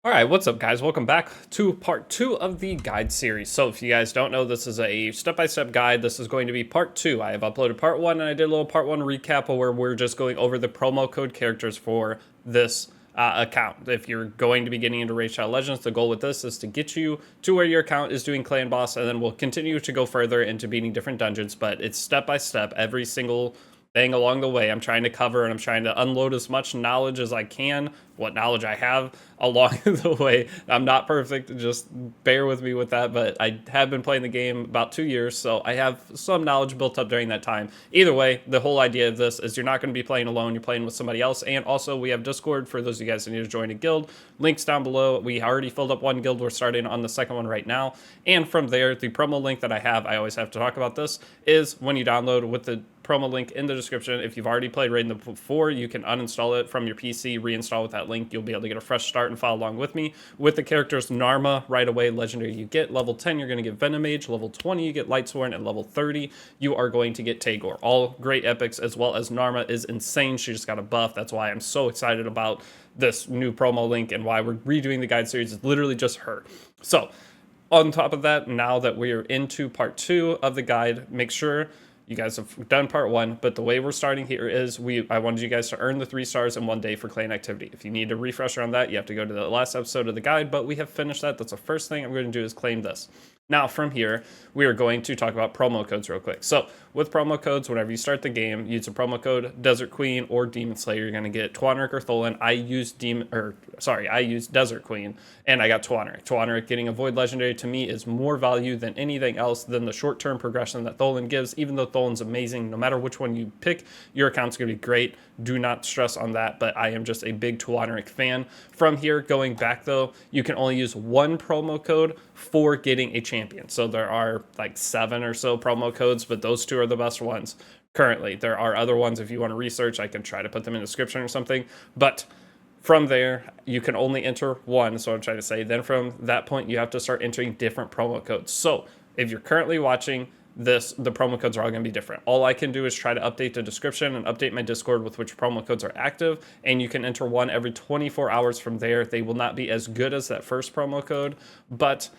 All right, what's up, guys? Welcome back to part two of the guide series. So if you guys don't know, this is a step-by-step guide. This is going to be part two. I have uploaded part one, and I did a little part one recap where we're just going over the promo code characters for this account. If you're going to be getting into Raid Shadow Legends, the goal with this is to get you to where your account is doing clan boss, and then we'll continue to go further into beating different dungeons, but it's step-by-step, every single thing along the way I'm trying to cover, and I'm trying to unload as much knowledge as I can, what knowledge I have along the way. I'm not perfect, just bear with me with that, but I have been playing the game about 2 years, so I have some knowledge built up during that time. Either way, the whole idea of this is you're not going to be playing alone, you're playing with somebody else. And also we have Discord for those of you guys who need to join a guild. Links down below. We already filled up one guild, we're starting on the second one right now, and from there, the promo link that I have, I always have to talk about this, is when you download with the promo link in the description. If you've already played Raid before, you can uninstall it from your PC, reinstall with that link. You'll be able to get a fresh start and follow along with me. With the characters Narma, right away, legendary you get. Level 10, you're going to get Venomage. Level 20, you get Lightsworn. And level 30, you are going to get Tagoar. All great epics, as well as Narma is insane. She just got a buff. That's why I'm so excited about this new promo link and why we're redoing the guide series. It's literally just her. So, on top of that, now that we're into part two of the guide, make sure you guys have done part one, but the way we're starting here is I wanted you guys to earn the 3 stars in 1 day for clan activity. If you need a refresher on that, you have to go to the last episode of the guide, but we have finished that. That's the first thing I'm going to do is claim this. Now, from here, we are going to talk about promo codes real quick. So, with promo codes, whenever you start the game, use a promo code Desert Queen or Demon Slayer. You're going to get Twaneric or Tholen. I used Desert Queen, and I got Twaneric. Twaneric getting a Void Legendary to me is more value than anything else than the short-term progression that Tholen gives. Even though Tholen's amazing, no matter which one you pick, your account's going to be great. Do not stress on that, but I am just a big Twaneric fan. From here, going back though, you can only use one promo code for getting a champion. So there are like 7 or so promo codes, but those 2 are the best ones currently. There are other ones if you want to research. I can try to put them in the description or something, but from there, you can only enter one, so I'm trying to say. Then from that point, you have to start entering different promo codes. So if you're currently watching this, the promo codes are all going to be different. All I can do is try to update the description and update my Discord with which promo codes are active, and you can enter one every 24 hours from there. They will not be as good as that first promo code, but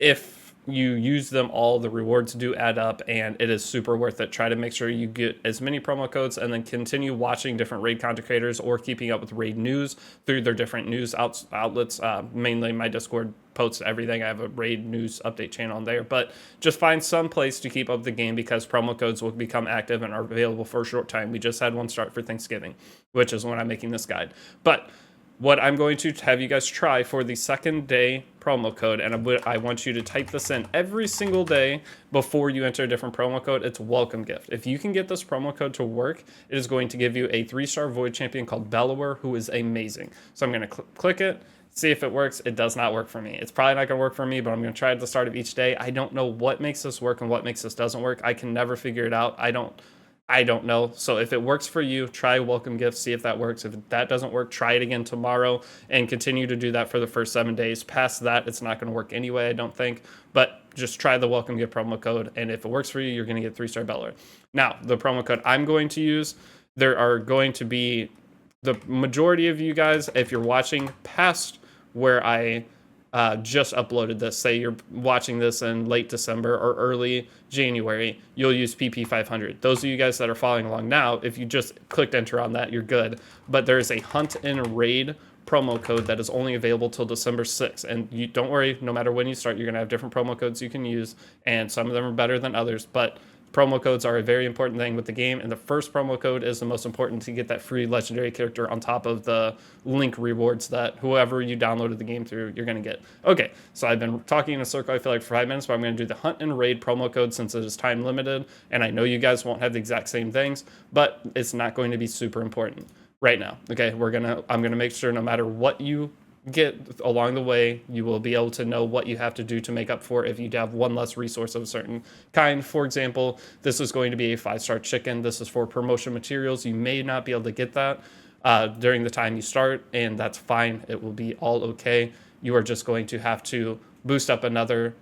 if you use them all, the rewards do add up, and it is super worth it. Try to make sure you get as many promo codes, and then continue watching different raid content creators or keeping up with raid news through their different news outlets. Mainly my Discord posts everything. I have a raid news update channel on there, but just find some place to keep up the game because promo codes will become active and are available for a short time. We just had one start for Thanksgiving, which is when I'm making this guide. But what I'm going to have you guys try for the second day promo code, and I want you to type this in every single day before you enter a different promo code. It's welcome gift. If you can get this promo code to work, it is going to give you a 3-star Void champion called Bellower, who is amazing. So I'm going to click it, see if it works. It does not work for me. It's probably not going to work for me, but I'm going to try at the start of each day. I don't know what makes this work and what makes this doesn't work. I can never figure it out. I don't know. So if it works for you, try welcome gift, see if that works. If that doesn't work, try it again tomorrow and continue to do that for the first 7 days. Past that, it's not going to work anyway, I don't think. But just try the welcome gift promo code, and if it works for you, you're going to get 3-star Beller. Now, the promo code I'm going to use, there are going to be the majority of you guys, if you're watching past where I just uploaded this, say you're watching this in late December or early January, you'll use PP500. Those of you guys that are following along now, if you just clicked enter on that, you're good. But there's a hunt and raid promo code that is only available till December 6th. And you don't worry, no matter when you start, you're going to have different promo codes you can use, and some of them are better than others, but promo codes are a very important thing with the game, and the first promo code is the most important to get that free legendary character on top of the link rewards that whoever you downloaded the game through, you're going to get. Okay, so I've been talking in a circle, I feel like, for 5 minutes, but I'm going to do the hunt and raid promo code since it is time limited, and I know you guys won't have the exact same things, but it's not going to be super important right now. Okay, I'm going to make sure no matter what you get along the way, you will be able to know what you have to do to make up for if you have one less resource of a certain kind. For example, this is going to be a 5-star chicken. This is for promotion materials. You may not be able to get that during the time you start, and that's fine. It will be all okay. You are just going to have to boost up another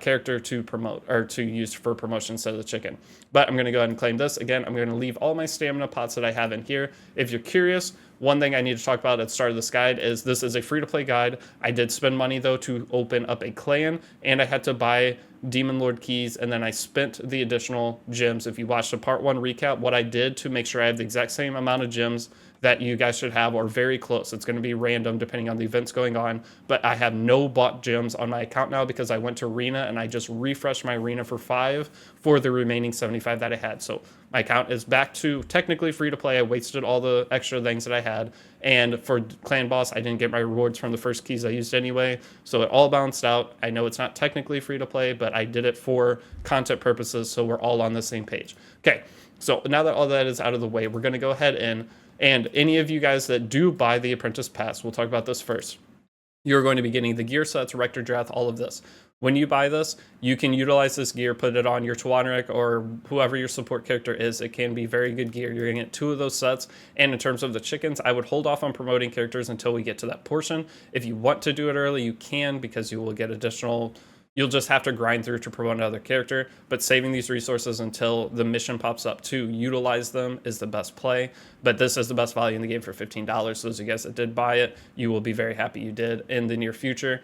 character to promote or to use for promotion instead of the chicken. But I'm going to go ahead and claim this. Again, I'm going to leave all my stamina pots that I have in here. If you're curious, one thing I need to talk about at the start of this guide is this is a free-to-play guide. I did spend money, though, to open up a clan, and I had to buy Demon Lord keys, and then I spent the additional gems. If you watched the part 1 recap, what I did to make sure I have the exact same amount of gems that you guys should have or very close. It's going to be random depending on the events going on, but I have no bought gems on my account now because I went to Arena and I just refreshed my Arena for 5 for the remaining 75 that I had. So my account is back to technically free to play. I wasted all the extra things that I had, and for Clan Boss, I didn't get my rewards from the first keys I used anyway, so it all balanced out. I know it's not technically free to play, but I did it for content purposes, so we're all on the same page. Okay, so now that all that is out of the way, we're going to go ahead and any of you guys that do buy the Apprentice Pass, we'll talk about this first. You're going to be getting the gear sets, Rector Drath, all of this. When you buy this, you can utilize this gear, put it on your Tawanrik or whoever your support character is. It can be very good gear. You're going to get 2 of those sets. And in terms of the chickens, I would hold off on promoting characters until we get to that portion. If you want to do it early, you can, because you will get additional... You'll just have to grind through to promote another character, but saving these resources until the mission pops up to utilize them is the best play. But this is the best value in the game for $15. So those of you guys that did buy it, you will be very happy you did in the near future.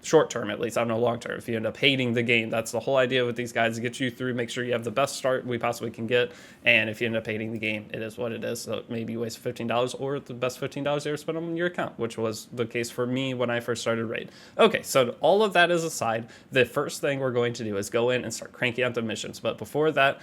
Short term, at least. I don't know long term. If you end up hating the game, that's the whole idea with these guys, to get you through, make sure you have the best start we possibly can get. And if you end up hating the game, it is what it is. So maybe you waste $15 or the best $15 you ever spent on your account, which was the case for me when I first started Raid. Okay, so all of that is aside, the first thing we're going to do is go in and start cranking out the missions. But before that,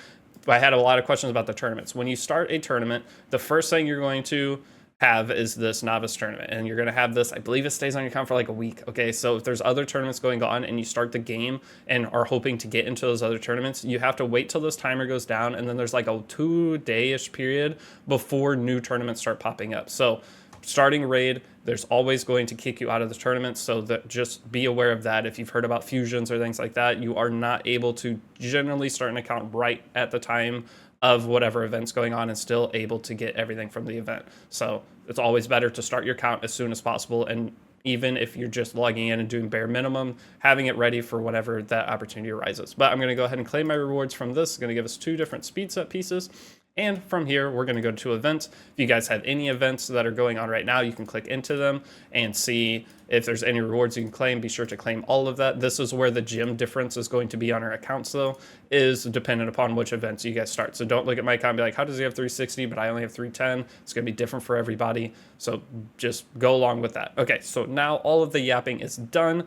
I had a lot of questions about the tournaments. When you start a tournament, the first thing you're going to have is this novice tournament, and you're going to have this, I believe it stays on your account for like a week. Okay, so if there's other tournaments going on and you start the game and are hoping to get into those other tournaments, you have to wait till this timer goes down, and then there's like a 2-day-ish period before new tournaments start popping up. So starting Raid, there's always going to kick you out of the tournament, so that just be aware of that. If you've heard about fusions or things like that, you are not able to generally start an account right at the time of whatever event's going on and still able to get everything from the event. So it's always better to start your account as soon as possible, and even if you're just logging in and doing bare minimum, having it ready for whenever that opportunity arises. But I'm going to go ahead and claim my rewards from this. It's going to give us 2 different speed set pieces. And from here, we're going to go to events. If you guys have any events that are going on right now, you can click into them and see if there's any rewards you can claim. Be sure to claim all of that. This is where the gem difference is going to be on our accounts, though, is dependent upon which events you guys start. So don't look at my account and be like, how does he have 360, but I only have 310? It's going to be different for everybody. So just go along with that. Okay, so now all of the yapping is done.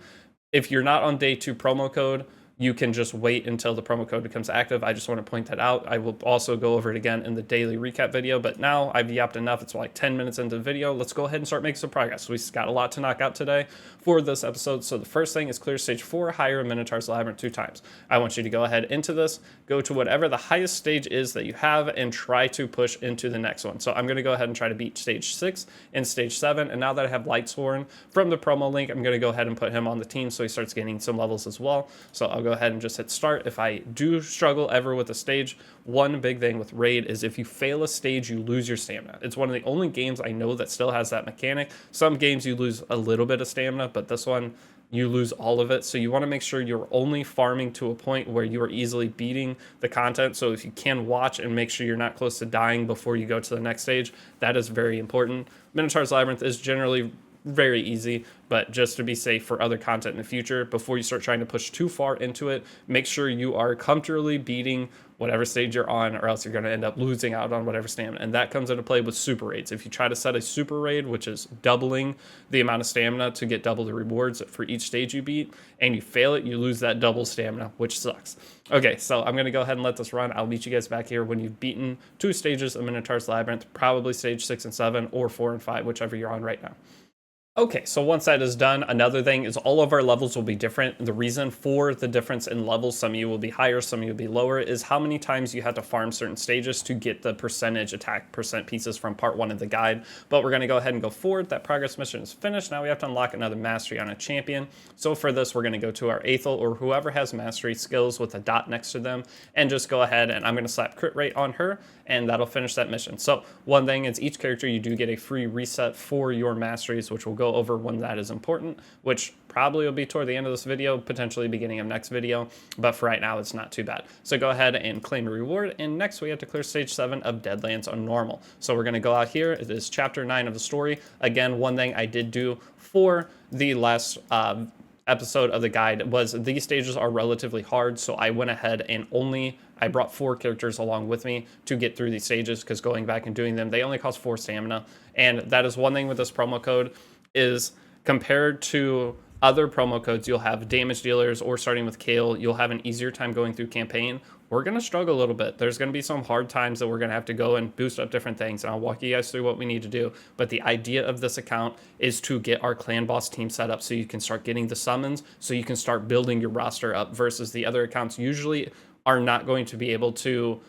If you're not on day 2 promo code, you can just wait until the promo code becomes active. I just want to point that out. I will also go over it again in the daily recap video, but now I've yapped enough. It's like 10 minutes into the video. Let's go ahead and start making some progress. We've got a lot to knock out today for this episode. So the first thing is clear stage 4, higher Minotaur's Labyrinth 2 times. I want you to go ahead into this, go to whatever the highest stage is that you have, and try to push into the next one. So I'm going to go ahead and try to beat stage 6 and stage 7. And now that I have Lightsworn from the promo link, I'm going to go ahead and put him on the team so he starts gaining some levels as well. So I'll go ahead and just hit start. If I do struggle ever with a stage, one big thing with Raid is if you fail a stage, you lose your stamina. It's one of the only games I know that still has that mechanic. Some games you lose a little bit of stamina, but this one you lose all of it. So you want to make sure you're only farming to a point where you are easily beating the content. So if you can watch and make sure you're not close to dying before you go to the next stage, that is very important. Minotaur's Labyrinth is generally very easy, but just to be safe for other content in the future, before you start trying to push too far into it, make sure you are comfortably beating whatever stage you're on, or else you're going to end up losing out on whatever stamina. And that comes into play with super raids. If you try to set a super raid, which is doubling the amount of stamina to get double the rewards for each stage you beat, and you fail it, you lose that double stamina, which sucks. Okay, so I'm going to go ahead and let this run. I'll meet you guys back here when you've beaten 2 stages of Minotaur's Labyrinth, probably stage 6 and 7, or 4 and 5, whichever you're on right now. Okay, so once that is done, another thing is all of our levels will be different. The reason for the difference in levels, some of you will be higher, some of you will be lower, is how many times you have to farm certain stages to get the percentage attack percent pieces from part 1 of the guide. But we're going to go ahead and go forward. That progress mission is finished. Now we have to unlock another mastery on a champion. So for this, we're going to go to our Aethel, or whoever has mastery skills with a dot next to them, and just go ahead and I'm going to slap crit rate on her, and that'll finish that mission. So one thing is each character you do get a free reset for your masteries, which will go go over when that is important, which probably will be toward the end of this video, potentially beginning of next video, but for right now, it's not too bad. So go ahead and claim a reward, and next we have to clear stage 7 of Deadlands on normal. So we're going to go out here. It is chapter 9 of the story. Again, one thing I did do for the last episode of the guide was these stages are relatively hard, so I went ahead and I brought 4 characters along with me to get through these stages, because going back and doing them, they only cost 4 stamina, and that is one thing with this promo code is compared to other promo codes, you'll have damage dealers, or starting with Kale, you'll have an easier time going through campaign. We're going to struggle a little bit. There's going to be some hard times that we're going to have to go and boost up different things, and I'll walk you guys through what we need to do. But the idea of this account is to get our clan boss team set up so you can start getting the summons, so you can start building your roster up, versus the other accounts usually are not going to be able to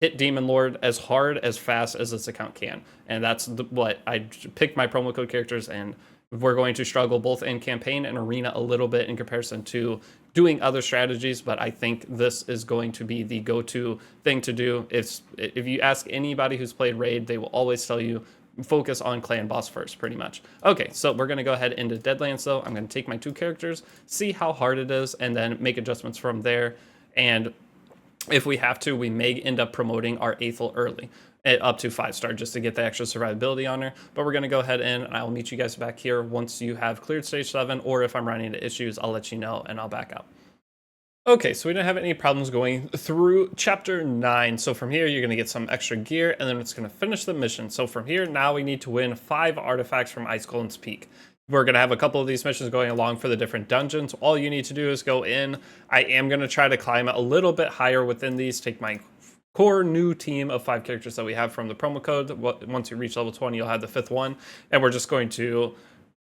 hit Demon Lord as hard, as fast as this account can. And that's what I picked my promo code characters, and we're going to struggle both in campaign and arena a little bit in comparison to doing other strategies, but I think this is going to be the go-to thing to do. If you ask anybody who's played Raid, they will always tell you focus on clan boss first, pretty much. Okay, so we're going to go ahead into Deadlands though. I'm going to take my 2 characters, see how hard it is, and then make adjustments from there. And if we have to, we may end up promoting our Aethel early, up to 5-star, just to get the extra survivability on her. But we're going to go ahead in, and I will meet you guys back here once you have cleared stage 7, or if I'm running into issues, I'll let you know and I'll back out. Okay, so we don't have any problems going through chapter 9. So from here, you're going to get some extra gear, and then it's going to finish the mission. So from here, now we need to win 5 artifacts from Ice Golem's Peak. We're going to have a couple of these missions going along for the different dungeons. All you need to do is go in. I am going to try to climb a little bit higher within these, take my core new team of 5 characters that we have from the promo code. Once you reach level 20, you'll have the 5th one, and we're just going to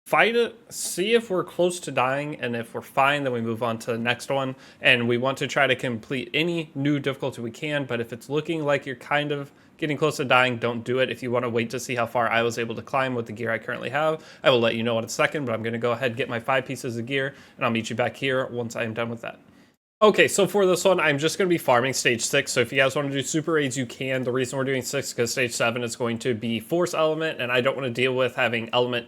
fight it, see if we're close to dying, and if we're fine, then we move on to the next one. And we want to try to complete any new difficulty we can, but if it's looking like you're kind of getting close to dying, don't do it. If you want to wait to see how far I was able to climb with the gear I currently have, I will let you know in a second, but I'm going to go ahead and get my 5 pieces of gear, and I'll meet you back here once I am done with that. Okay, so for this one, I'm just going to be farming stage 6, so if you guys want to do super raids, you can. The reason we're doing 6 is because stage 7 is going to be force element, and I don't want to deal with having element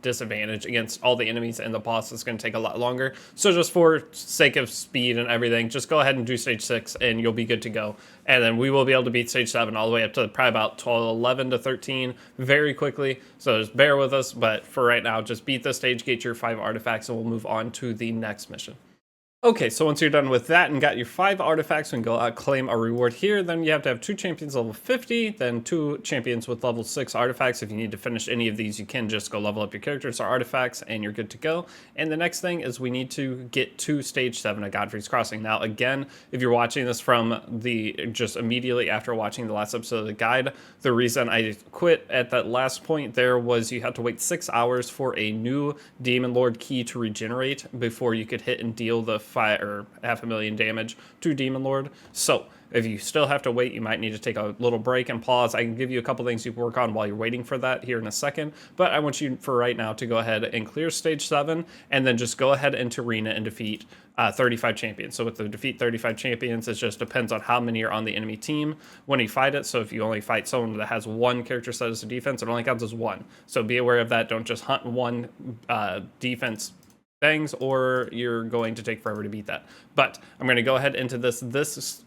disadvantage against all the enemies, and the boss is going to take a lot longer. So just for sake of speed and everything, just go ahead and do stage 6, and you'll be good to go. And then we will be able to beat stage 7 all the way up to probably about 12, 11 to 13 very quickly, so just bear with us. But for right now, just beat this stage, get your 5 artifacts, and we'll move on to the next mission. Okay, so once you're done with that and got your 5 artifacts and go out claim a reward here, then you have to have 2 champions level 50, then 2 champions with level 6 artifacts. If you need to finish any of these, you can just go level up your characters or artifacts and you're good to go. And the next thing is we need to get to stage 7 of Godfrey's Crossing. Now again, if you're watching this from just immediately after watching the last episode of the guide, the reason I quit at that last point there was you had to wait 6 hours for a new Demon Lord key to regenerate before you could hit and deal the 500,000 damage to Demon Lord. So if you still have to wait, you might need to take a little break and pause. I can give you a couple things you can work on while you're waiting for that here in a second, but I want you for right now to go ahead and clear stage 7 and then just go ahead into arena and defeat 35 champions. So with the defeat 35 champions, it just depends on how many are on the enemy team when you fight it. So if you only fight someone that has 1 character set as a defense, it only counts as 1. So be aware of that. Don't just hunt 1 defense things, or you're going to take forever to beat that. But I'm going to go ahead into this. This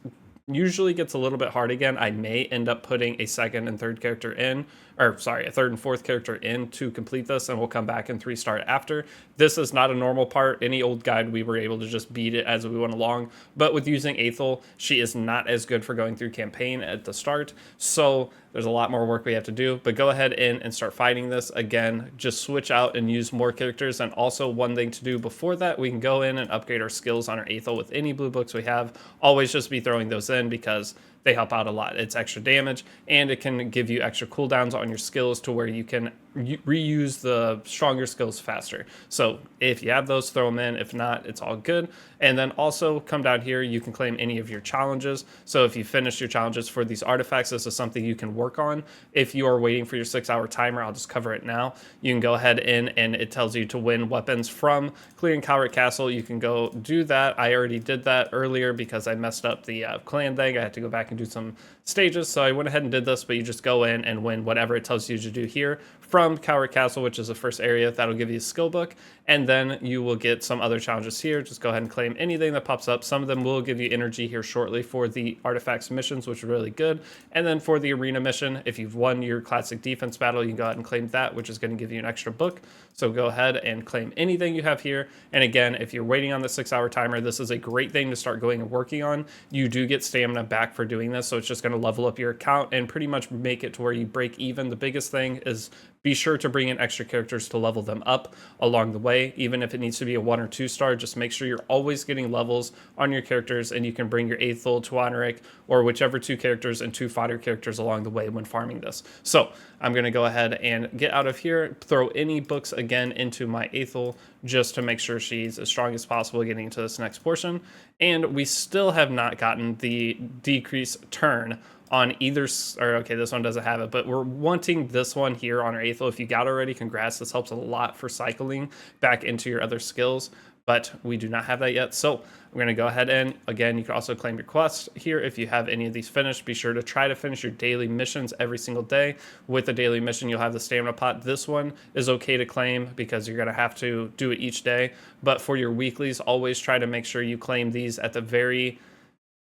usually gets a little bit hard again. I may end up putting a 2nd and 3rd character in, or sorry, a 3rd and 4th character in to complete this, and we'll come back and 3-star after. This is not a normal part. Any old guide, we were able to just beat it as we went along, but with using Aethel, she is not as good for going through campaign at the start, so there's a lot more work we have to do. But go ahead in and start fighting this. Again, just switch out and use more characters. And also one thing to do before that, we can go in and upgrade our skills on our Aethel with any blue books we have. Always just be throwing those in because they help out a lot. It's extra damage, and it can give you extra cooldowns on your skills to where you can reuse the stronger skills faster. So if you have those, throw them in. If not, it's all good. And then also come down here, you can claim any of your challenges. So if you finish your challenges for these artifacts, this is something you can work on. If you are waiting for your 6-hour timer, I'll just cover it now. You can go ahead in, and it tells you to win weapons from clearing Cowrit Castle. You can go do that. I already did that earlier because I messed up the clan thing. I had to go back and do some stages, so I went ahead and did this, but you just go in and win whatever it tells you to do here from Coward Castle, which is the first area. That'll give you a skill book, and then you will get some other challenges here. Just go ahead and claim anything that pops up. Some of them will give you energy here shortly for the artifacts missions, which are really good. And then for the arena mission, if you've won your classic defense battle, you can go ahead and claim that, which is going to give you an extra book. So go ahead and claim anything you have here. And again, if you're waiting on the 6-hour timer, this is a great thing to start going and working on. You do get stamina back for doing this, so it's just going to level up your account and pretty much make it to where you break even. The biggest thing is be sure to bring in extra characters to level them up along the way. Even if it needs to be a 1 or 2 star, just make sure you're always getting levels on your characters, and you can bring your Aethel, Tuanaric, or whichever 2 characters and 2 fodder characters along the way when farming this. So I'm going to go ahead and get out of here, throw any books again into my Aethel just to make sure she's as strong as possible getting into this next portion. And we still have not gotten the decrease turn on either, or okay, this one doesn't have it, but we're wanting this one here on our Aethel. If you got already, congrats. This helps a lot for cycling back into your other skills, but we do not have that yet. So we're going to go ahead and, again, you can also claim your quest here. If you have any of these finished, be sure to try to finish your daily missions every single day. With the daily mission, you'll have the stamina pot. This one is okay to claim because you're going to have to do it each day. But for your weeklies, always try to make sure you claim these at the very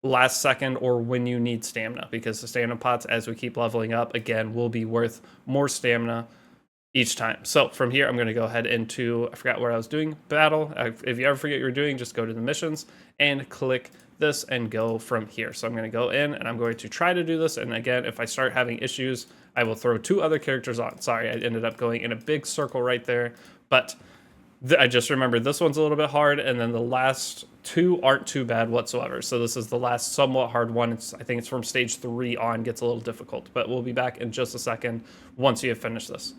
last second or when you need stamina, because the stamina pots, as we keep leveling up, again, will be worth more stamina each time. So from here, I'm going to go ahead into, I forgot what I was doing, battle. If you ever forget what you're doing, just go to the missions and click this and go from here. So I'm going to go in and I'm going to try to do this. And again, if I start having issues, I will throw 2 other characters on. Sorry, I ended up going in a big circle right there, but I just remembered this one's a little bit hard, and then the last 2 aren't too bad whatsoever. So this is the last somewhat hard one. I think it's from stage 3 on, gets a little difficult, but we'll be back in just a second once you have finished this.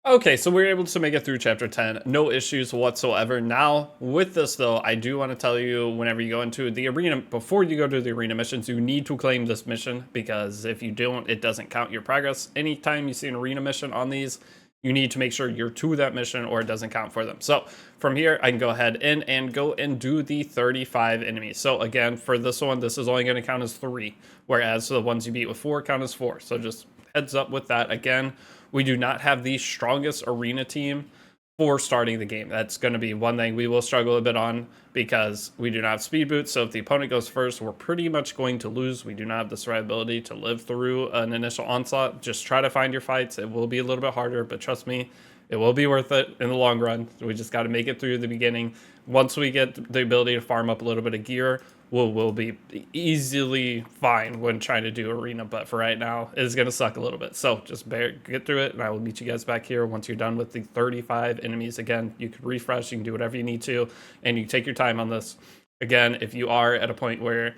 Okay, so we were able to make it through chapter 10. No issues whatsoever. Now, with this though, I do want to tell you, whenever you go into the arena, before you go to the arena missions, you need to claim this mission, because if you don't, it doesn't count your progress. Anytime you see an arena mission on these, you need to make sure you're to that mission or it doesn't count for them. So from here, I can go ahead and go and do the 35 enemies. So again, for this one, this is only going to count as 3, whereas the ones you beat with 4 count as 4. So just heads up with that. Again, we do not have the strongest arena team for starting the game. That's going to be one thing we will struggle a bit on, because we do not have speed boots. So if the opponent goes first, we're pretty much going to lose. We do not have the survivability to live through an initial onslaught. Just try to find your fights. It will be a little bit harder, but trust me, it will be worth it in the long run. We just got to make it through the beginning. Once we get the ability to farm up a little bit of gear, we'll be easily fine when trying to do arena, but for right now, it is going to suck a little bit. So just get through it, and I will meet you guys back here once you're done with the 35 enemies. Again, you can refresh, you can do whatever you need to, and you take your time on this. Again, if you are at a point where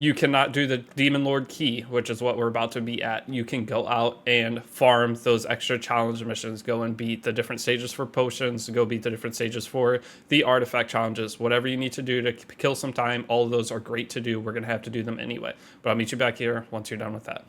you cannot do the Demon Lord key, which is what we're about to be at, you can go out and farm those extra challenge missions. Go and beat the different stages for potions, go beat the different stages for the artifact challenges. Whatever you need to do to kill some time, all of those are great to do. We're going to have to do them anyway. But I'll meet you back here once you're done with that.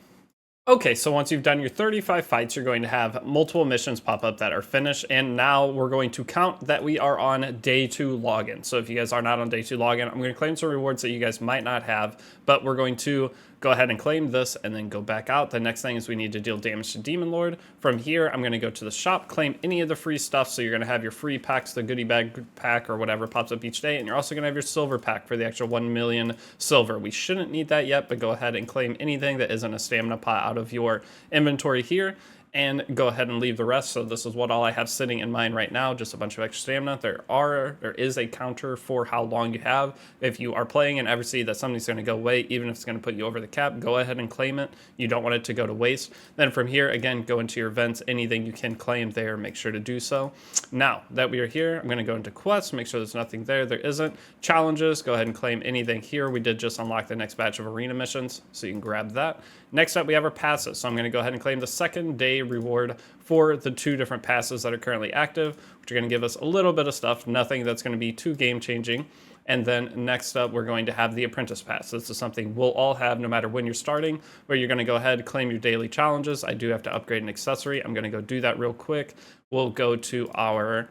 Okay, so once you've done your 35 fights, you're going to have multiple missions pop up that are finished, and now we're going to count that we are on day 2 login. So if you guys are not on day 2 login, I'm going to claim some rewards that you guys might not have, but we're going to go ahead and claim this and then go back out. The next thing is we need to deal damage to Demon Lord. From here, I'm going to go to the shop, claim any of the free stuff. So you're going to have your free packs, the goodie bag pack or whatever pops up each day. And you're also going to have your silver pack for the extra 1 million silver. We shouldn't need that yet, but go ahead and claim anything that isn't a stamina pot out of your inventory here, and go ahead and leave the rest. So this is what all I have sitting in mine right now, just a bunch of extra stamina. There is a counter for how long you have. If you are playing and ever see that something's going to go away, even if it's going to put you over the cap, go ahead and claim it. You don't want it to go to waste. Then from here, again, go into your events. Anything you can claim there, make sure to do so. Now that we are here, I'm going to go into quests, make sure there's nothing there. There isn't. Challenges, go ahead and claim anything here. We did just unlock the next batch of arena missions, so you can grab that. Next up, we have our passes. So I'm going to go ahead and claim the second day reward for the 2 different passes that are currently active, which are going to give us a little bit of stuff, nothing that's going to be too game changing. And then next up, we're going to have the apprentice pass. This is something we'll all have no matter when you're starting, where you're going to go ahead and claim your daily challenges. I do have to upgrade an accessory. I'm going to go do that real quick. We'll go to our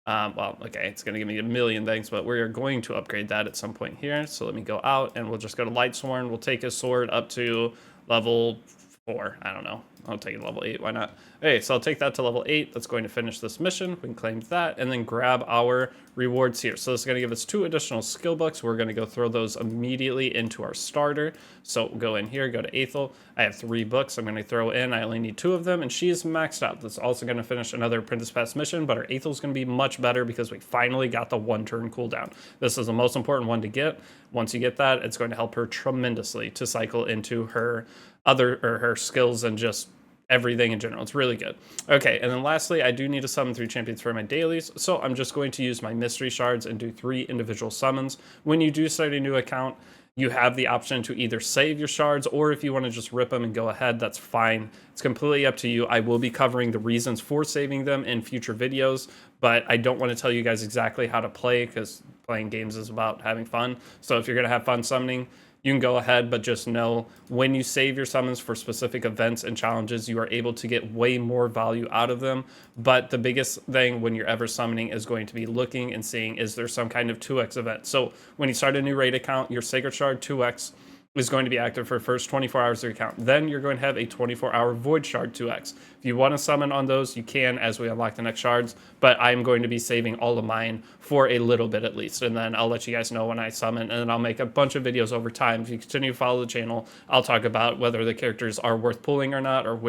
well, okay, it's going to give me a million things, but we're going to upgrade that at some point here. So let me go out and we'll just go to Lightsworn. We'll take his sword up to level 4. I don't know. I'll take it to level 8. Why not? Okay, so I'll take that to level 8. That's going to finish this mission. We can claim that and then grab our rewards here. So this is going to give us 2 additional skill books. We're going to go throw those immediately into our starter. So go in here, go to Aethel. I have 3 books I'm going to throw in. I only need 2 of them, and she is maxed out. That's also going to finish another Apprentice Pass mission, but our Aethel's going to be much better because we finally got the 1-turn cooldown. This is the most important one to get. Once you get that, it's going to help her tremendously to cycle into her her skills and just everything in general. It's really good. Okay, and then lastly, I do need to summon 3 champions for my dailies, so I'm just going to use my mystery shards and do 3 individual summons. When you do start a new account, you have the option to either save your shards, or if you want to just rip them and go ahead, that's fine. It's completely up to you. I will be covering the reasons for saving them in future videos, but I don't want to tell you guys exactly how to play because playing games is about having fun. So if you're going to have fun summoning, you can go ahead, but just know when you save your summons for specific events and challenges, you are able to get way more value out of them. But the biggest thing when you're ever summoning is going to be looking and seeing, is there some kind of 2x event? So when you start a new raid account, your Sacred Shard 2x is going to be active for the first 24 hours of your account. Then you're going to have a 24-hour Void Shard 2x. If you want to summon on those, you can as we unlock the next shards, but I'm going to be saving all of mine for a little bit at least, and then I'll let you guys know when I summon, and then I'll make a bunch of videos over time. If you continue to follow the channel, I'll talk about whether the characters are worth pulling or not, or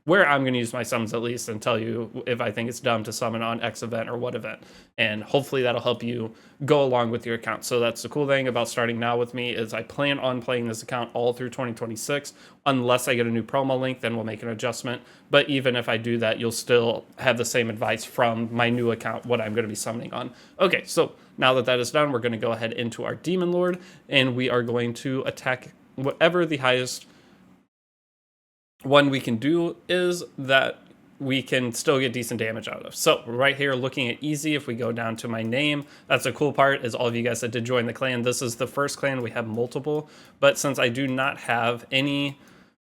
where I'm going to use my summons at least, and tell you if I think it's dumb to summon on X event or what event. And hopefully that'll help you go along with your account. So that's the cool thing about starting now with me, is I plan on playing this account all through 2026. Unless I get a new promo link, then we'll make an adjustment. But even if I do that, you'll still have the same advice from my new account, what I'm going to be summoning on. Okay, so now that that is done, we're going to go ahead into our Demon Lord, and we are going to attack whatever the highest one we can do is that we can still get decent damage out of. So right here, looking at easy, if we go down to my name, that's a cool part, is all of you guys that did join the clan, this is the first clan. We have multiple, but since I do not have any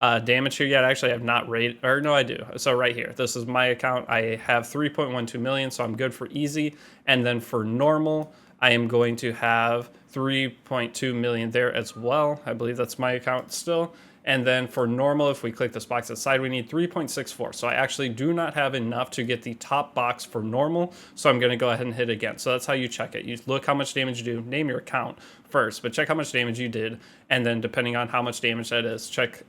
damage here yet, actually I have not rated, or no, I do. So right here, this is my account. I have 3.12 million, so I'm good for easy. And then for normal, I am going to have 3.2 million there as well. I believe that's my account still. And then for normal, if we click this box at the side, we need 3.64. So I actually do not have enough to get the top box for normal. So I'm going to go ahead and hit again. So that's how you check it. You look how much damage you do, name your account first, but check how much damage you did. And then depending on how much damage that is, check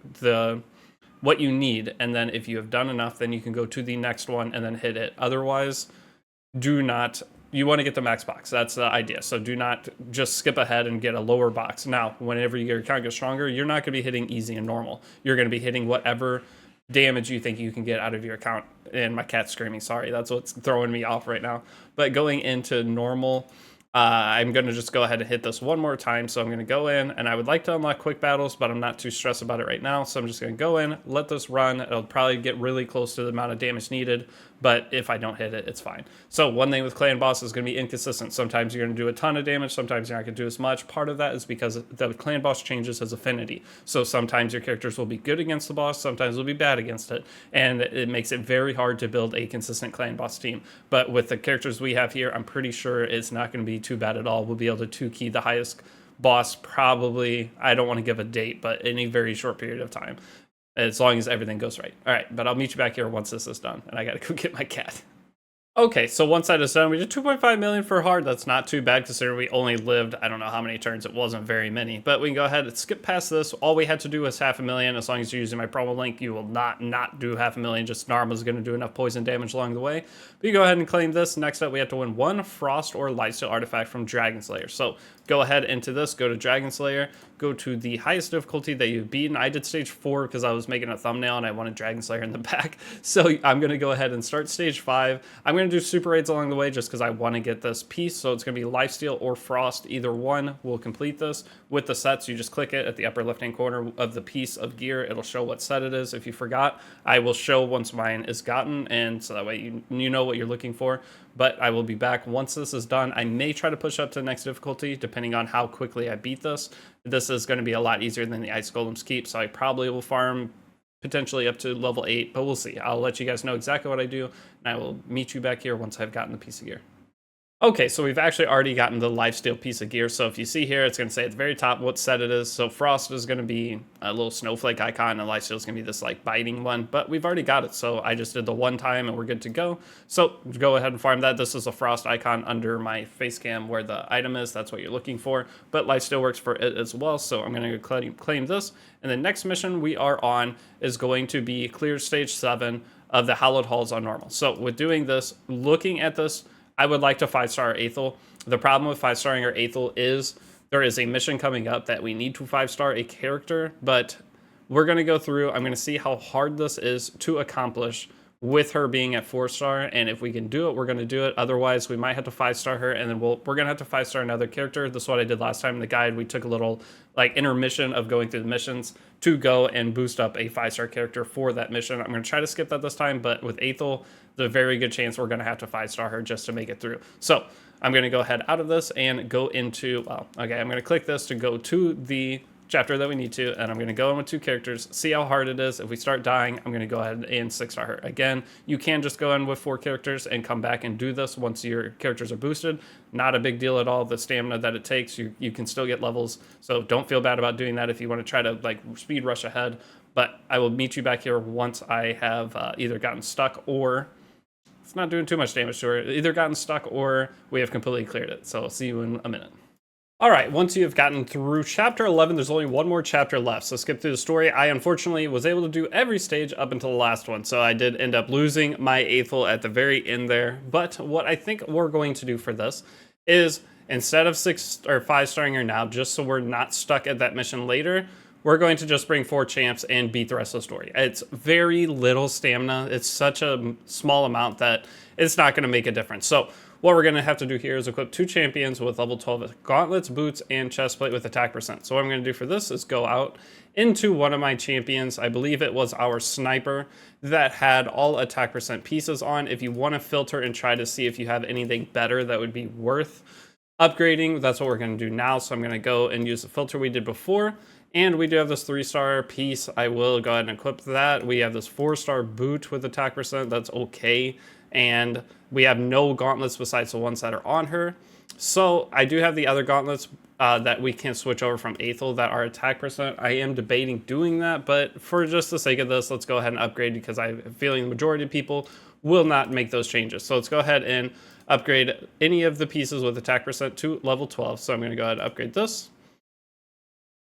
what you need. And then if you have done enough, then you can go to the next one and then hit it. Otherwise, you want to get the max box. That's the idea. So do not just skip ahead and get a lower box. Now, whenever your account gets stronger, you're not going to be hitting easy and normal. You're going to be hitting whatever damage you think you can get out of your account. And my cat's screaming, sorry, that's what's throwing me off right now. But going into normal, I'm going to just go ahead and hit this one more time. So I'm going to go in, and I would like to unlock quick battles, but I'm not too stressed about it right now. So I'm just going to go in, let this run. It'll probably get really close to the amount of damage needed, but if I don't hit it, it's fine. So one thing with clan boss is going to be inconsistent. Sometimes you're going to do a ton of damage, sometimes you're not going to do as much. Part of that is because the clan boss changes his affinity. So sometimes your characters will be good against the boss, sometimes they'll be bad against it, and it makes it very hard to build a consistent clan boss team. But with the characters we have here, I'm pretty sure it's not going to be too bad at all. We'll be able to 2-key the highest boss probably, I don't want to give a date, but in a very short period of time, as long as everything goes right. All right, but I'll meet you back here once this is done, and I gotta go get my cat. Okay, so once that is done, we did 2.5 million for hard. That's not too bad considering we only lived, I don't know how many turns. It wasn't very many, but we can go ahead and skip past this. All we had to do was 500,000. As long as you're using my promo link, you will not do 500,000. Just Narma's going to do enough poison damage along the way. But you go ahead and claim this. Next up, we have to win 1 Frost or Lightsteel artifact from Dragon Slayer. So go ahead into this, go to Dragon Slayer, go to the highest difficulty that you've beaten. I did stage 4 because I was making a thumbnail and I wanted Dragon Slayer in the back. So I'm going to go ahead and start stage 5. I'm going to do super raids along the way just because I want to get this piece. So it's going to be Lifesteal or Frost. Either one will complete this. With the sets, you just click it at the upper left-hand corner of the piece of gear. It'll show what set it is. If you forgot, I will show once mine is gotten, and so that way you know what you're looking for. But I will be back once this is done. I may try to push up to the next difficulty depending on how quickly I beat this. This is going to be a lot easier than the Ice Golem's Keep, so I probably will farm potentially up to level 8, but we'll see. I'll let you guys know exactly what I do, and I will meet you back here once I've gotten the piece of gear. Okay, so we've actually already gotten the lifesteal piece of gear. So if you see here, it's going to say at the very top what set it is. So Frost is going to be a little snowflake icon, and lifesteal is going to be this like biting one. But we've already got it, so I just did the one time, and we're good to go. So go ahead and farm that. This is a Frost icon under my face cam where the item is. That's what you're looking for. But lifesteal works for it as well. So I'm going to claim this. And the next mission we are on is going to be clear stage 7 of the Hallowed Halls on normal. So with doing this, looking at this, I would like to 5-star Aethel. The problem with 5-starring our Aethel is there is a mission coming up that we need to 5-star a character, but we're going to go through. I'm going to see how hard this is to accomplish with her being at 4-star, and if we can do it, we're going to do it. Otherwise, we might have to 5-star her, and then we're going to have to 5-star another character. This is what I did last time in the guide. We took a little like intermission of going through the missions to go and boost up a 5-star character for that mission. I'm going to try to skip that this time, but with Aethel, there's a very good chance we're going to have to 5-star her just to make it through. So I'm going to go ahead out of this and go into, well, okay, I'm going to click this to go to the chapter that we need to, and I'm going to go in with 2 characters, see how hard it is. If we start dying, I'm going to go ahead and 6-star her. Again, you can just go in with 4 characters and come back and do this once your characters are boosted. Not a big deal at all. The stamina that it takes, you can still get levels, so don't feel bad about doing that if you want to try to like speed rush ahead. But I will meet you back here once I have either gotten stuck or it's not doing too much damage to her, either gotten stuck or we have completely cleared it. So I'll see you in a minute. All right, once you've gotten through chapter 11, there's only one more chapter left. So skip through the story. I unfortunately was able to do every stage up until the last one. So I did end up losing my Aethel at the very end there. But what I think we're going to do for this is instead of 6 or 5-starring her now, just so we're not stuck at that mission later, we're going to just bring 4 champs and beat the rest of the story. It's very little stamina. It's such a small amount that it's not going to make a difference. So what we're going to have to do here is equip 2 champions with level 12 gauntlets, boots, and chestplate with attack percent. So what I'm going to do for this is go out into one of my champions. I believe it was our sniper that had all attack percent pieces on. If you want to filter and try to see if you have anything better that would be worth upgrading, that's what we're going to do now. So I'm going to go and use the filter we did before. And we do have this 3-star piece. I will go ahead and equip that. We have this 4-star boot with attack percent. That's okay. And we have no gauntlets besides the ones that are on her. So I do have the other gauntlets that we can switch over from Aethel that are attack percent. I am debating doing that, but for just the sake of this, let's go ahead and upgrade because I have a feeling the majority of people will not make those changes. So let's go ahead and upgrade any of the pieces with attack percent to level 12. So I'm going to go ahead and upgrade this.